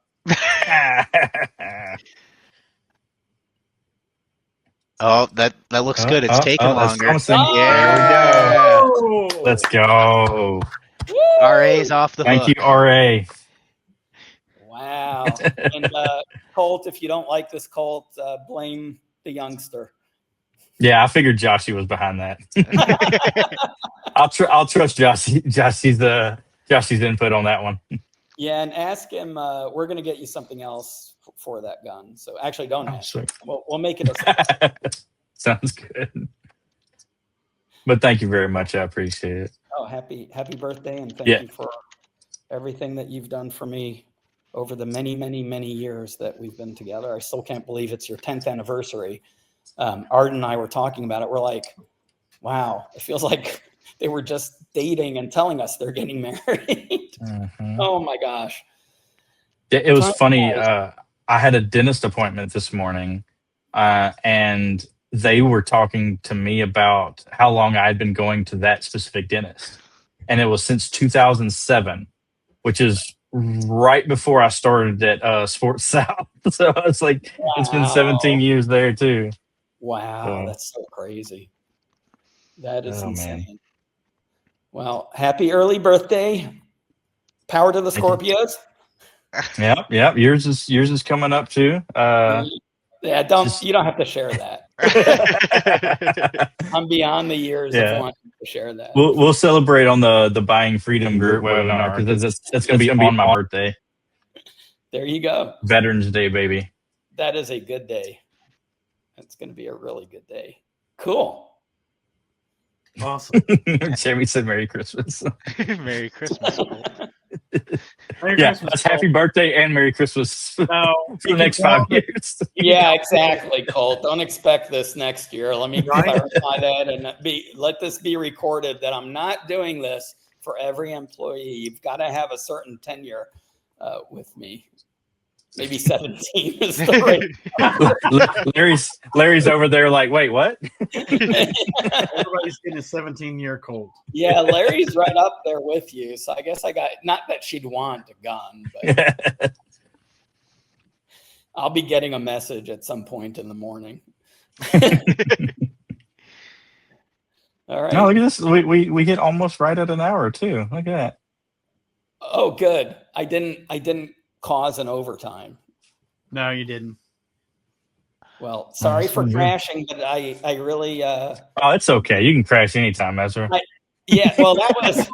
Oh, that looks good. It's taking longer. Yeah. Let's go. RA's off the hook. Thank you, RA. Wow. And Colt, if you don't like this, Colt, blame the youngster. Yeah, I figured Joshy was behind that. I'll trust Joshy. Joshy's input on that one. Yeah, and ask him. We're going to get you something else for that gun. So actually, don't ask. We'll make it a Sounds good. But thank you very much. I appreciate it. Oh, happy birthday, and thank you for everything that you've done for me over the many, many, many years that we've been together. I still can't believe it's your 10th anniversary. Art and I were talking about it. We're like, wow, it feels like they were just dating and telling us they're getting married. Mm-hmm. Oh my gosh. It was funny. I had a dentist appointment this morning, and they were talking to me about how long I had been going to that specific dentist. And it was since 2007, which is right before I started at Sports South. So it's like, It's been 17 years there too. Wow, that's so crazy. That is insane. Man. Well, happy early birthday. Power to the Scorpios. Yep. Yours is coming up too. You don't have to share that. I'm beyond the years of wanting to share that. We'll celebrate on the Buying Freedom group webinar because that's going to be on my birthday. There you go. Veterans Day, baby. That is a good day. It's going to be a really good day. Cool. Awesome. Jamie said Merry Christmas. Merry Christmas. That's happy birthday and Merry Christmas for the next 5 years. Yeah, exactly, Colt. Don't expect this next year. Let me clarify that and let this be recorded that I'm not doing this for every employee. You've got to have a certain tenure with me. Maybe 17 is the right. Larry's over there like, wait, what? Everybody's getting a 17-year cold. Yeah, Larry's right up there with you. So I guess I got, not that she'd want a gun, but I'll be getting a message at some point in the morning. All right. No, look at this. We hit almost right at an hour too. Look at that. Oh, good. I didn't cause an overtime. No, you didn't. Well, sorry That's for good. crashing, but I really Oh, it's okay. You can crash anytime, Ezra. yeah, well, that was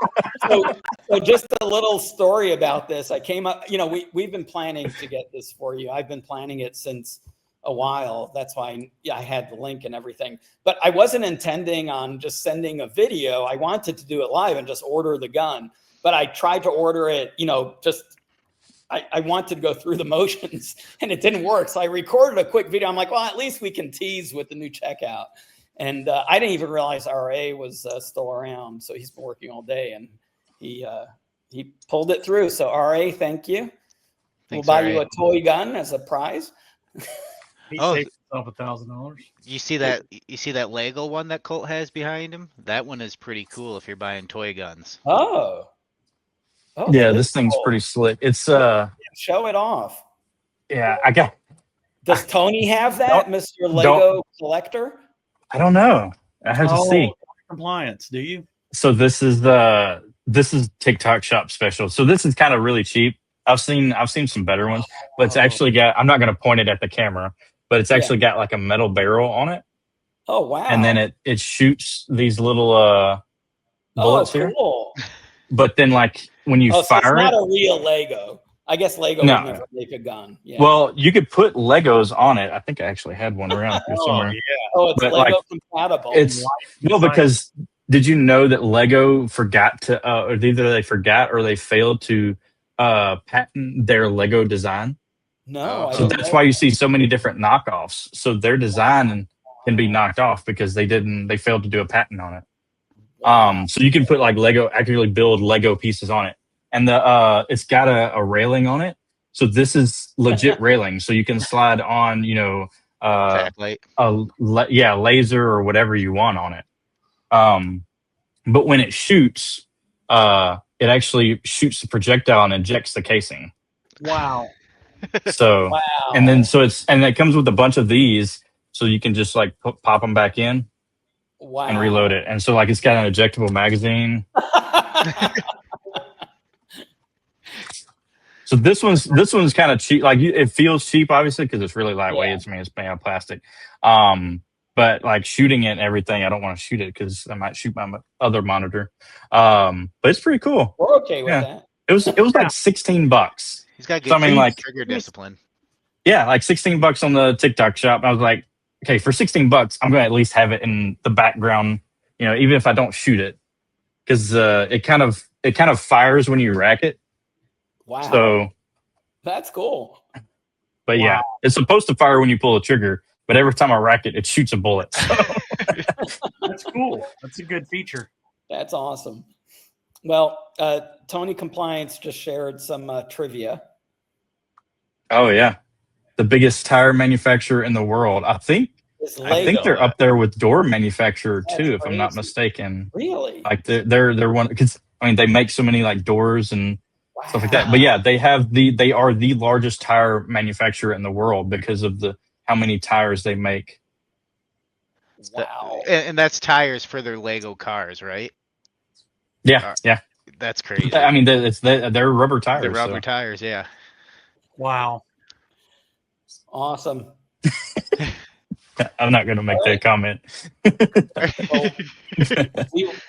so just a little story about this. I came up, we've been planning to get this for you. I've been planning it since a while. That's why I had the link and everything. But I wasn't intending on just sending a video. I wanted to do it live and just order the gun. But I tried to order it, I wanted to go through the motions and it didn't work. So I recorded a quick video. I'm like, well, at least we can tease with the new checkout. And I didn't even realize RA was still around. So he's been working all day and he pulled it through. So RA, thank you. Thanks, we'll buy RA. you a toy gun as a prize. He Oh. saved himself $1,000. You see that Lego one that Colt has behind him? That one is pretty cool if you're buying toy guns. Oh, Yeah, it this is thing's cool. pretty slick. It's Show it off. yeah, I got. Does Tony have that, Mr. Lego collector? I don't know. I have to see. Compliance, do you? So this is TikTok Shop special. So this is kind of really cheap. I've seen some better ones, but it's actually got. I'm not going to point it at the camera, but it's actually got like a metal barrel on it, Oh wow! and then it shoots these little bullets here. Cool. But then like when you So fire it's not it, a real Lego. I guess Lego No. would never make a gun. Yeah. well, you could put Legos on it. I think I actually had one around here somewhere. it's but, Lego like, compatible. It's well because did you know that Lego forgot to, or either they forgot or they failed to patent their Lego design? No. So that's why you see so many different knockoffs. So their design can be knocked off because they failed to do a patent on it. So you can put like Lego, actually build Lego pieces on it, and it's got a railing on it. So this is legit railing. So you can slide on, Backlight. laser or whatever you want on it. But when it shoots, it actually shoots the projectile and ejects the casing. Wow. So, and then it comes with a bunch of these, so you can just like pop them back in and reload it. And so like it's got an ejectable magazine. So this one's kind of cheap. Like it feels cheap, obviously, because it's really lightweight. It's made of plastic. But like shooting it and everything, I don't want to shoot it because I might shoot my other monitor. But it's pretty cool. We're okay with that. It was like $16. He's got good trigger discipline. Yeah, like $16 on the TikTok shop. I was like, okay, for $16, I'm going to at least have it in the background, even if I don't shoot it, because it kind of fires when you rack it. Wow. So that's cool. But yeah, it's supposed to fire when you pull the trigger, but every time I rack it, it shoots a bullet. So. That's cool. That's a good feature. That's awesome. Well, Tony Compliance just shared some trivia. Oh yeah, the biggest tire manufacturer in the world. I think they're up there with door manufacturer too, if I'm not mistaken. Really? Like they're one, because they make so many like doors and stuff like that. But yeah, they are the largest tire manufacturer in the world because of how many tires they make. Wow. And that's tires for their Lego cars, right? Yeah, yeah. That's crazy. I mean, they're rubber tires. They're rubber tires, yeah. Wow. Awesome. I'm not going to make that comment.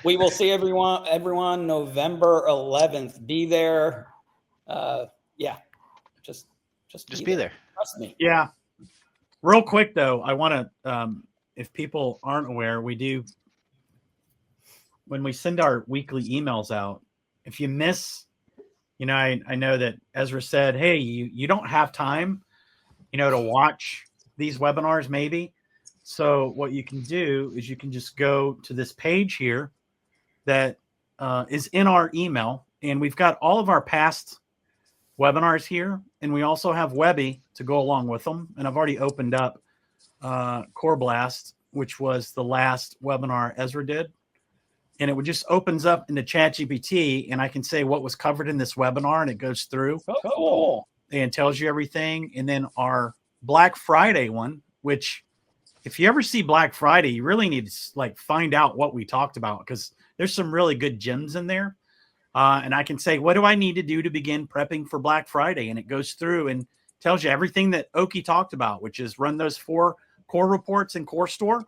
we will see everyone November 11th. Be there. Yeah. Just be there. Trust me. Yeah. Real quick though, I want to, if people aren't aware, we do, when we send our weekly emails out, if you miss, I know that Ezra said, hey, you don't have time, to watch these webinars maybe. So what you can do is you can just go to this page here that is in our email, and we've got all of our past webinars here, and we also have Webby to go along with them. And I've already opened up Core Blast, which was the last webinar Ezra did. And it just opens up into ChatGPT, and I can say what was covered in this webinar, and it goes through Cool. and tells you everything. And then our Black Friday one, which if you ever see Black Friday, you really need to like find out what we talked about, because there's some really good gems in there. And I can say, what do I need to do to begin prepping for Black Friday? And it goes through and tells you everything that Oki talked about, which is run those 4 core reports in Core Store,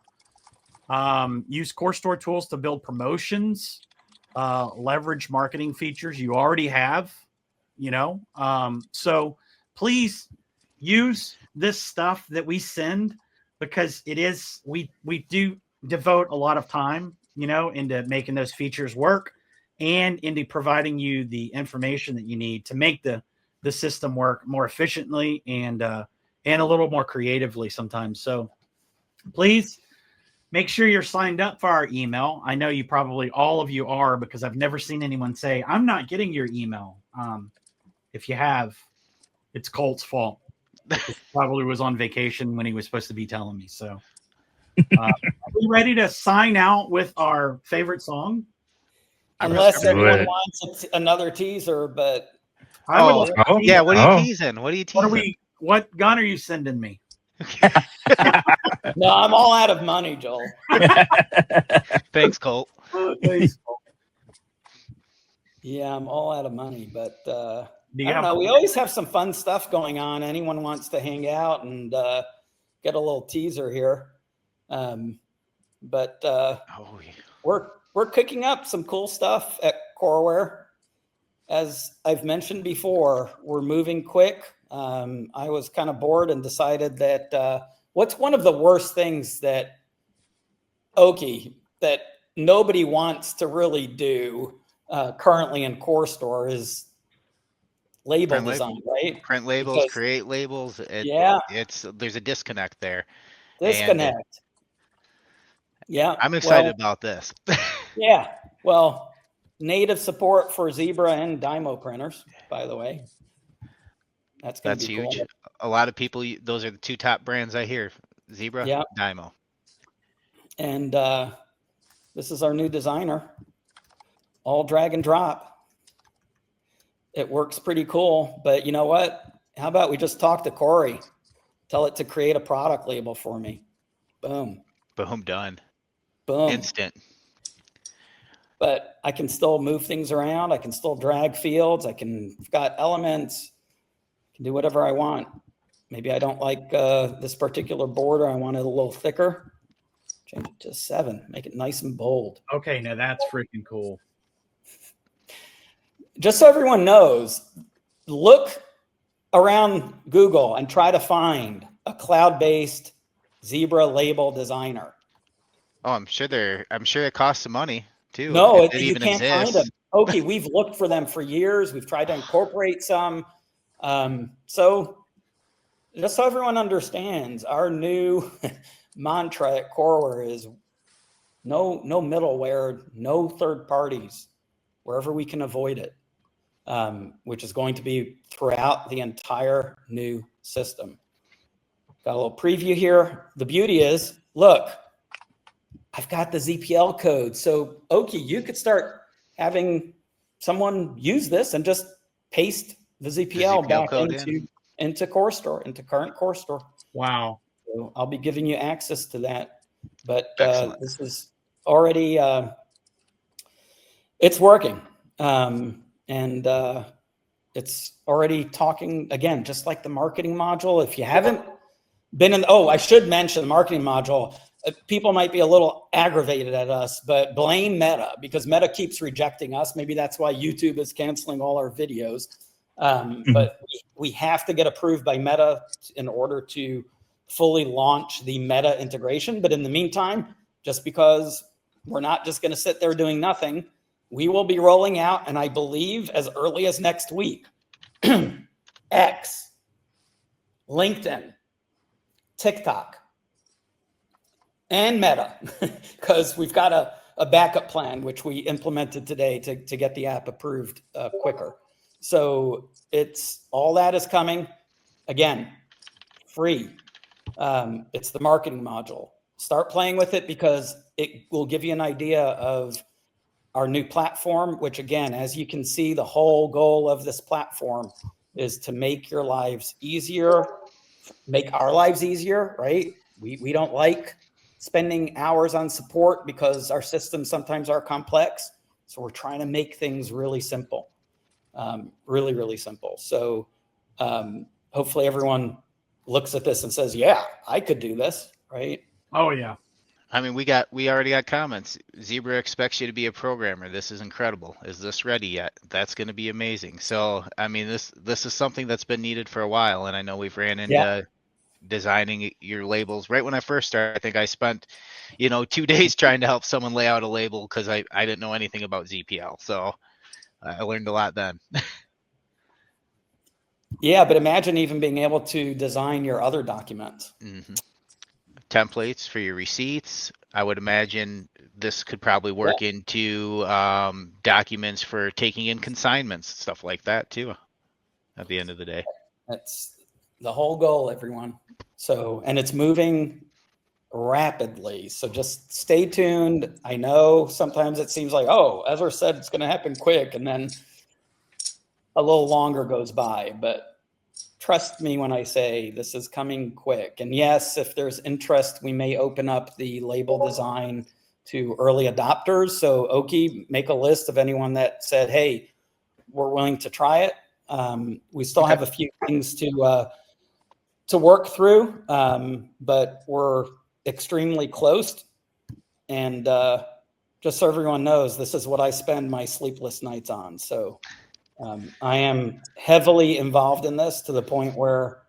use Core Store tools to build promotions, leverage marketing features you already have, so please use this stuff that we send, because it is, we do devote a lot of time, into making those features work and into providing you the information that you need to make the system work more efficiently and a little more creatively sometimes. So please make sure you're signed up for our email. I know you probably, all of you are, because I've never seen anyone say, I'm not getting your email. If you have, it's Colt's fault. He probably was on vacation when he was supposed to be telling me. So are we ready to sign out with our favorite song? Unless everyone wants another teaser, but I would yeah. What are you teasing? What are you teasing? What gun are you sending me? no, I'm all out of money, Joel. Thanks, Colt. Thanks, Colt. Yeah, I'm all out of money, but I don't know. We always have some fun stuff going on. Anyone wants to hang out and get a little teaser here. We're cooking up some cool stuff at Coreware. As I've mentioned before, we're moving quick. I was kind of bored and decided that what's one of the worst things that that nobody wants to really do currently in Core Store is label design, right? Print labels, create labels. There's a disconnect there. Disconnect. Yeah. I'm excited about this. Yeah. Well, native support for Zebra and Dymo printers, by the way. That's huge. Cool. A lot of people, those are the 2 top brands I hear, Zebra, Dymo. And this is our new designer, all drag and drop. It works pretty cool, but you know what? How about we just talk to Corey, tell it to create a product label for me. Boom. Boom, done. Boom. Instant. But I can still move things around. I can still drag fields. I've got elements. I can do whatever I want. Maybe I don't like this particular border. I want it a little thicker. Change it to 7. Make it nice and bold. Okay, now that's freaking cool. Just so everyone knows, look around Google and try to find a cloud-based Zebra label designer. Oh, I'm sure it costs some money too. No, you can't find them. Okay, we've looked for them for years. We've tried to incorporate some. So just so everyone understands, our new mantra at Coreware is no middleware, no third parties, wherever we can avoid it, which is going to be throughout the entire new system. Got a little preview here. The beauty is, look, I've got the ZPL code. So, Oki, you could start having someone use this and just paste the ZPL back into Core Store, into current Core Store. Wow. So I'll be giving you access to that. But this is already, it's working. And it's already talking, again, just like the marketing module. If you haven't been in, I should mention the marketing module. People might be a little aggravated at us, but blame Meta, because Meta keeps rejecting us. Maybe that's why YouTube is canceling all our videos. But we have to get approved by Meta in order to fully launch the Meta integration. But in the meantime, just because we're not just going to sit there doing nothing, we will be rolling out, and I believe as early as next week, X, LinkedIn, TikTok, and Meta, because we've got a backup plan, which we implemented today to get the app approved quicker. So it's all that is coming. Again, free. It's the marketing module. Start playing with it because it will give you an idea of our new platform, which again, as you can see, the whole goal of this platform is to make your lives easier, make our lives easier, right? We don't like spending hours on support because our systems sometimes are complex. So we're trying to make things really simple, really, really simple. So hopefully everyone looks at this and says, yeah, I could do this, right? Oh yeah. I mean, we already got comments. Zebra expects you to be a programmer. This is incredible. Is this ready yet? That's going to be amazing. So, I mean, this is something that's been needed for a while, and I know we've ran into designing your labels. Right when I first started, I think I spent, 2 days trying to help someone lay out a label because I didn't know anything about ZPL. So I learned a lot then. Yeah, but imagine even being able to design your other documents. Mm-hmm. Templates for your receipts. I would imagine this could probably work into documents for taking in consignments, stuff like that too, at the end of the day. That's the whole goal, everyone. So, and it's moving rapidly. So just stay tuned. I know sometimes it seems like, oh, Ezra said it's going to happen quick, and then a little longer goes by, but trust me when I say this is coming quick. And yes, if there's interest, we may open up the label design to early adopters. So Oki, make a list of anyone that said, hey, we're willing to try it. We still have a few things to work through, but we're extremely close. And just so everyone knows, this is what I spend my sleepless nights on. So I am heavily involved in this to the point where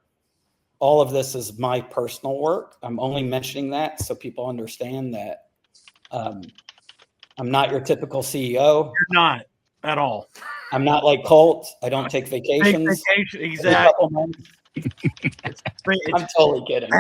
all of this is my personal work. I'm only mentioning that so people understand that I'm not your typical CEO. You're not at all. I'm not like Colt. I don't take vacations. Exactly. I'm totally kidding.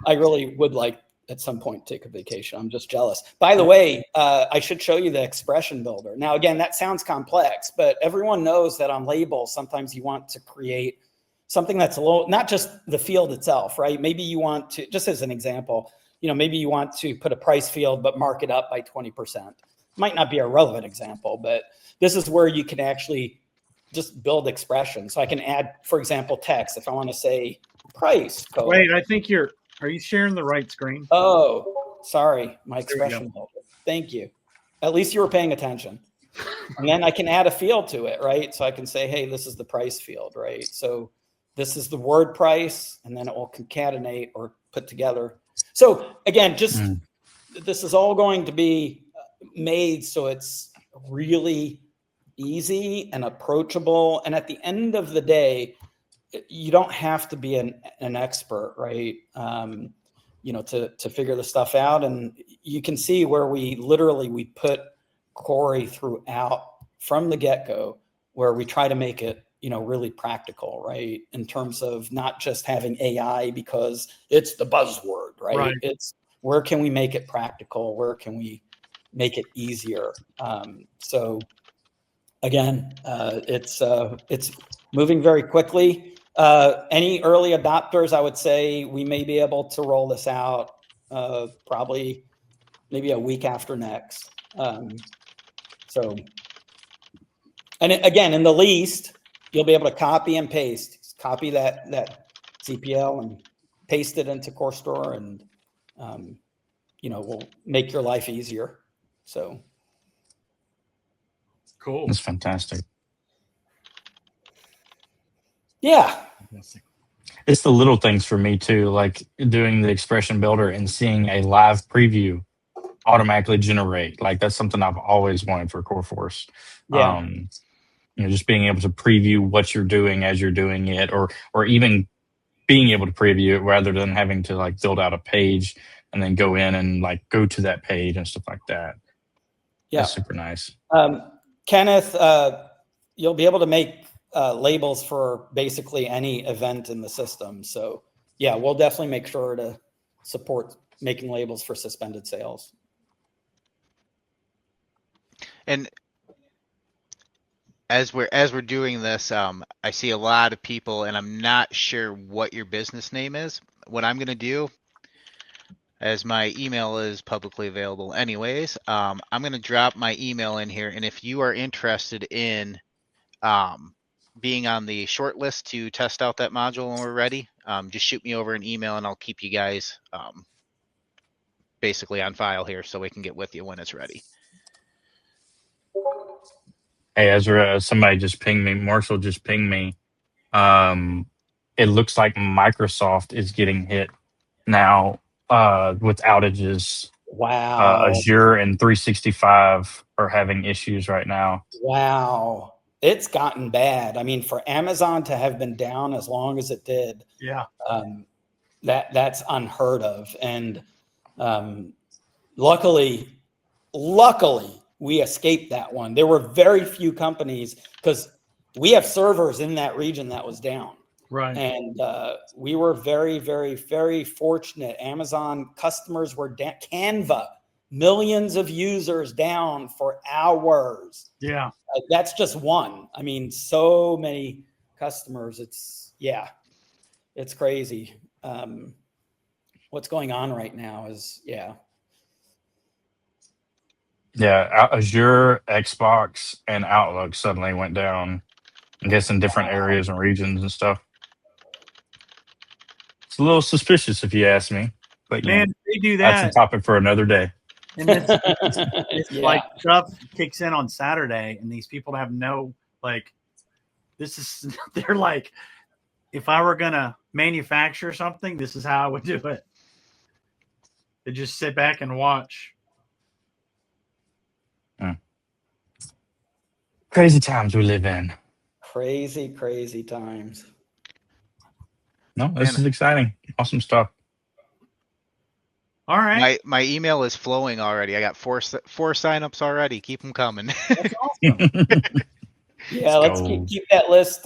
I really would like at some point take a vacation. I'm just jealous. By the way, I should show you the expression builder. Now, again, that sounds complex, but everyone knows that on labels, sometimes you want to create something that's a little, not just the field itself, right? Maybe you want to, just as an example, maybe you want to put a price field, but mark it up by 20%. Might not be a relevant example, but this is where you can actually just build expressions. So I can add, for example, text. If I want to say price code. Wait, I think are you sharing the right screen? Oh, sorry. My expression builder. Thank you. At least you were paying attention. And then I can add a field to it, right? So I can say, hey, this is the price field, right? So this is the word price, and then it will concatenate or put together. So again, just this is all going to be made so it's really easy and approachable. And at the end of the day, you don't have to be an expert, right? To figure the stuff out. And you can see where we put Corey throughout from the get-go, where we try to make it, really practical, right? In terms of not just having AI because it's the buzzword, right? It's where can we make it practical? Where can we make it easier? So again, it's moving very quickly. Any early adopters, I would say we may be able to roll this out probably maybe a week after next. So, and again, in the least, you'll be able to copy and paste, copy that CPL and paste it into CoreStore, and will make your life easier. So cool. That's fantastic. Yeah. It's the little things for me too, like doing the expression builder and seeing a live preview automatically generate. Like that's something I've always wanted for CoreForce. Yeah. Just being able to preview what you're doing as you're doing it, or even being able to preview it rather than having to like build out a page and then go in and like go to that page and stuff like that. Yeah. That's super nice. Kenneth, you'll be able to make labels for basically any event in the system. So yeah, we'll definitely make sure to support making labels for suspended sales. And as we're doing this, I see a lot of people, and I'm not sure what your business name is. What I'm gonna do, as my email is publicly available anyways, I'm gonna drop my email in here, and if you are interested in being on the short list to test out that module when we're ready, just shoot me over an email, and I'll keep you guys basically on file here so we can get with you when it's ready. Hey, Ezra, somebody just pinged me. Marshall just pinged me. It looks like Microsoft is getting hit now with outages. Wow. Azure and 365 are having issues right now. Wow. It's gotten bad. I mean, for Amazon to have been down as long as it did, Yeah. that's unheard of. And luckily, we escaped that one. There were very few companies because we have servers in that region that was down. Right. And we were very, very, very fortunate. Amazon customers were down. Canva, millions of users down for hours. Yeah. That's just one. I mean, so many customers. It's crazy. What's going on right now is, Yeah, Azure, Xbox, and Outlook suddenly went down. I guess in different areas and regions and stuff. It's a little suspicious if you ask me. But Man, they do that's that. a topic for another day. And it's like stuff kicks in on Saturday, and these people have no, like, they're like, if I were going to manufacture something, this is how I would do it. They just sit back and watch. Crazy times we live in. Crazy, crazy times. No, this is exciting. Awesome stuff. All right. My email is flowing already. I got four signups already. Keep them coming. That's awesome. Yeah, let's keep that list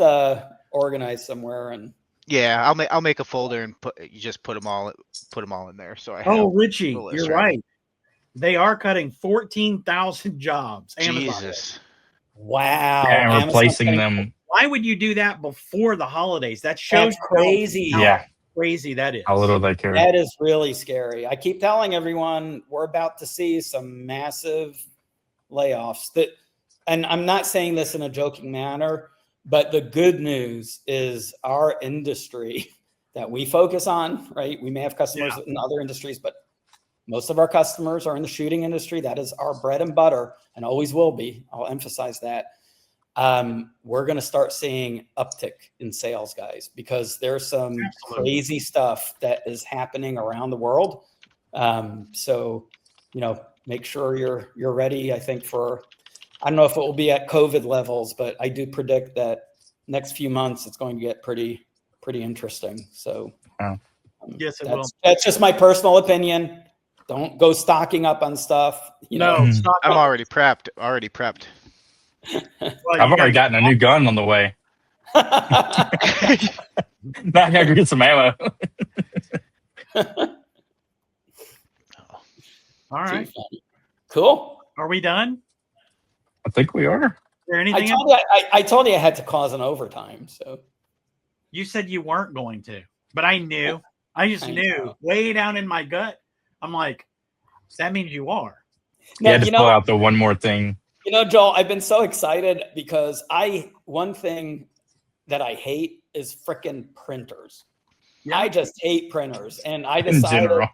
organized somewhere. And yeah, I'll make a folder and put them all in there. So I have Richie, the list you're ready. right. They are cutting 14,000 jobs. Amazon. Jesus. Wow. Yeah, and replacing them. Why would you do that before the holidays? That shows That's crazy. how crazy that is. How little they care. That is really scary. I keep telling everyone we're about to see some massive layoffs. And I'm not saying this in a joking manner, but the good news is our industry that we focus on, right? We may have customers in other industries, but most of our customers are in the shooting industry. That is our bread and butter and always will be. I'll emphasize that. We're going to start seeing uptick in sales, guys, because there's some crazy stuff that is happening around the world. So, make sure you're ready. I think I don't know if it will be at COVID levels, but I do predict that next few months it's going to get pretty interesting. So, yes, it will. That's just my personal opinion. Don't go stocking up on stuff. I'm already prepped. Well, I've already gotten a new gun on the way. Now I gotta get some ammo. All right. Cool. Are we done? I think we are. Is there anything I told you I had to cause an overtime. So you said you weren't going to, but I knew. I knew way down in my gut. I'm like, that means you are. You had to pull out the one more thing. Joel, I've been so excited because one thing that I hate is freaking printers. Yeah. I just hate printers. And I decided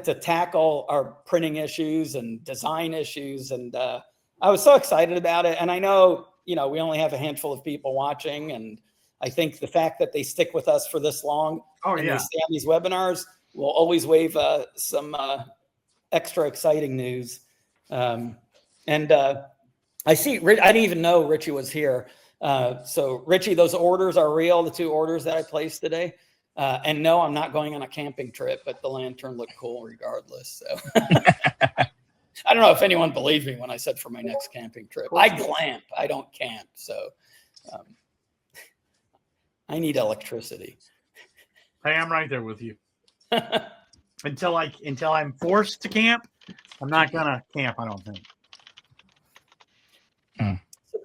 to tackle our printing issues and design issues. And I was so excited about it. And I know, we only have a handful of people watching. And I think the fact that they stick with us for this long and they stay on these webinars will always wave some extra exciting news. And I see, I didn't even know Richie was here. So Richie, those orders are real, the 2 orders that I placed today. And no, I'm not going on a camping trip, but the lantern looked cool regardless. So I don't know if anyone believed me when I said for my next camping trip. I glamp, I don't camp. So I need electricity. Hey, I'm right there with you. Until I'm forced to camp, I'm not gonna camp, I don't think.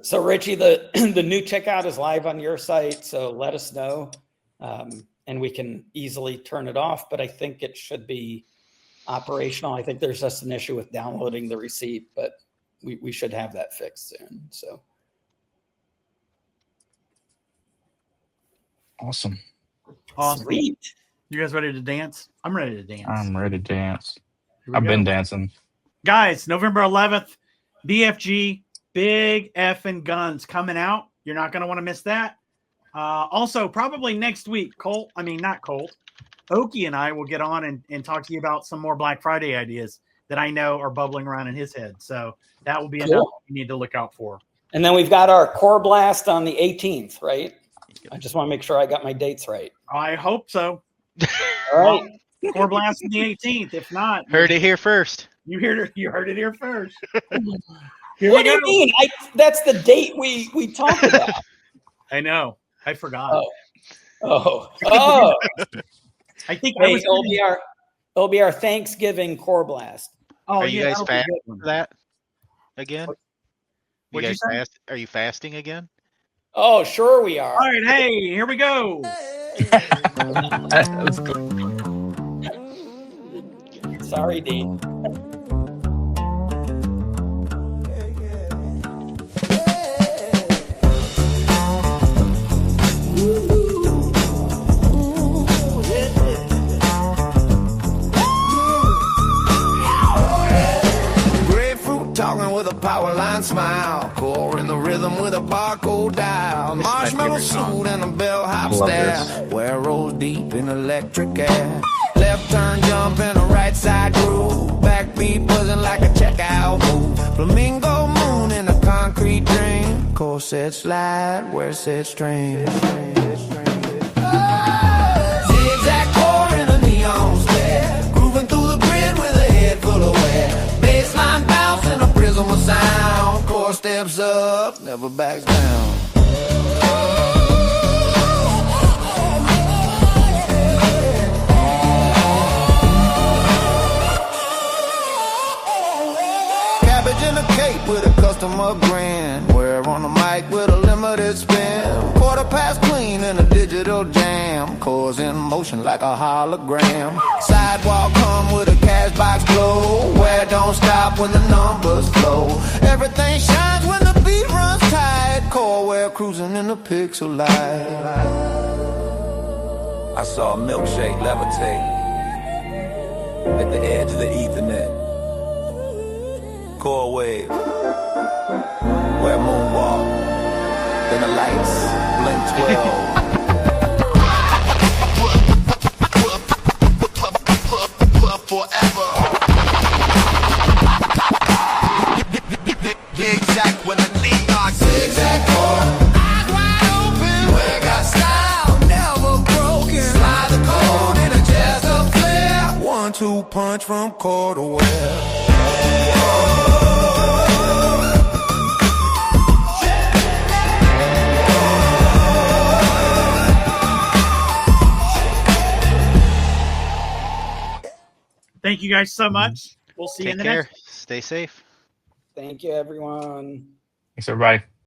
So Richie, the the new checkout is live on your site, so let us know, and we can easily turn it off. But I think it should be operational. I think there's just an issue with downloading the receipt, but we should have that fixed soon. So Awesome. Awesome. sweet. You guys ready to dance? I'm ready to dance. I'm ready to dance. Here we I've go. been dancing. Guys, November 11th, BFG, Big Effing Guns coming out. You're not going to want to miss that. Also, probably next week, not Colt, Okie and I will get on and talk to you about some more Black Friday ideas that I know are bubbling around in his head. So that will be Cool. another you need to look out for. And then we've got our Core Blast on the 18th, right? I just want to make sure I got my dates right. I hope so. All right. Core Blast on the 18th. If not, Heard it here first. you heard it here first. Here What we do you go. mean? That's the date we talked about. I know. I forgot. Oh. I think I Hey, was. it'll be our Thanksgiving Core Blast. Oh, Are you yeah, guys that'll be a fasting good one. for that again? What'd you say? Are you fasting again? Oh, sure we are. All right, hey, here we go. That's cool. Sorry, Dean. Grapefruit talking with a power line smile. Core in the rhythm with a barcode dial. This is my Marshmallow favorite song. suit and a bellhop Love stare. this. Where rolls deep in electric air. Left turn jump in a right side groove. Backbeat buzzing like a checkout move. Flamingo moon in a concrete dream. Core said slide, where said stream. Zigzag core in a neon stare. Grooving through the grid with a head full of wear. Baseline bounce and a prism of sound. Core steps up, never backs down. Cabbage in a cape with a customer grin. We're on the mic with a limited spin. Quarter past clean in a digital jam. Cores in motion like a hologram. Sidewalk come with a cash box glow. Where don't stop when the numbers flow. Everything shines when the beat runs tight. Coreware cruising in the pixel light. I saw a milkshake levitate at the edge of the Ethernet. Core wave, where moonwalk, then the lights blink 12. Forever. Zigzag when the neon zigzag core. Eyes wide open. We got style, never broken. Slide the code in a jazz up flare. 1-2 punch from Coreware. Thank you guys so much. We'll see you in Take the care. next. Stay safe. Thank you, everyone. Thanks, everybody.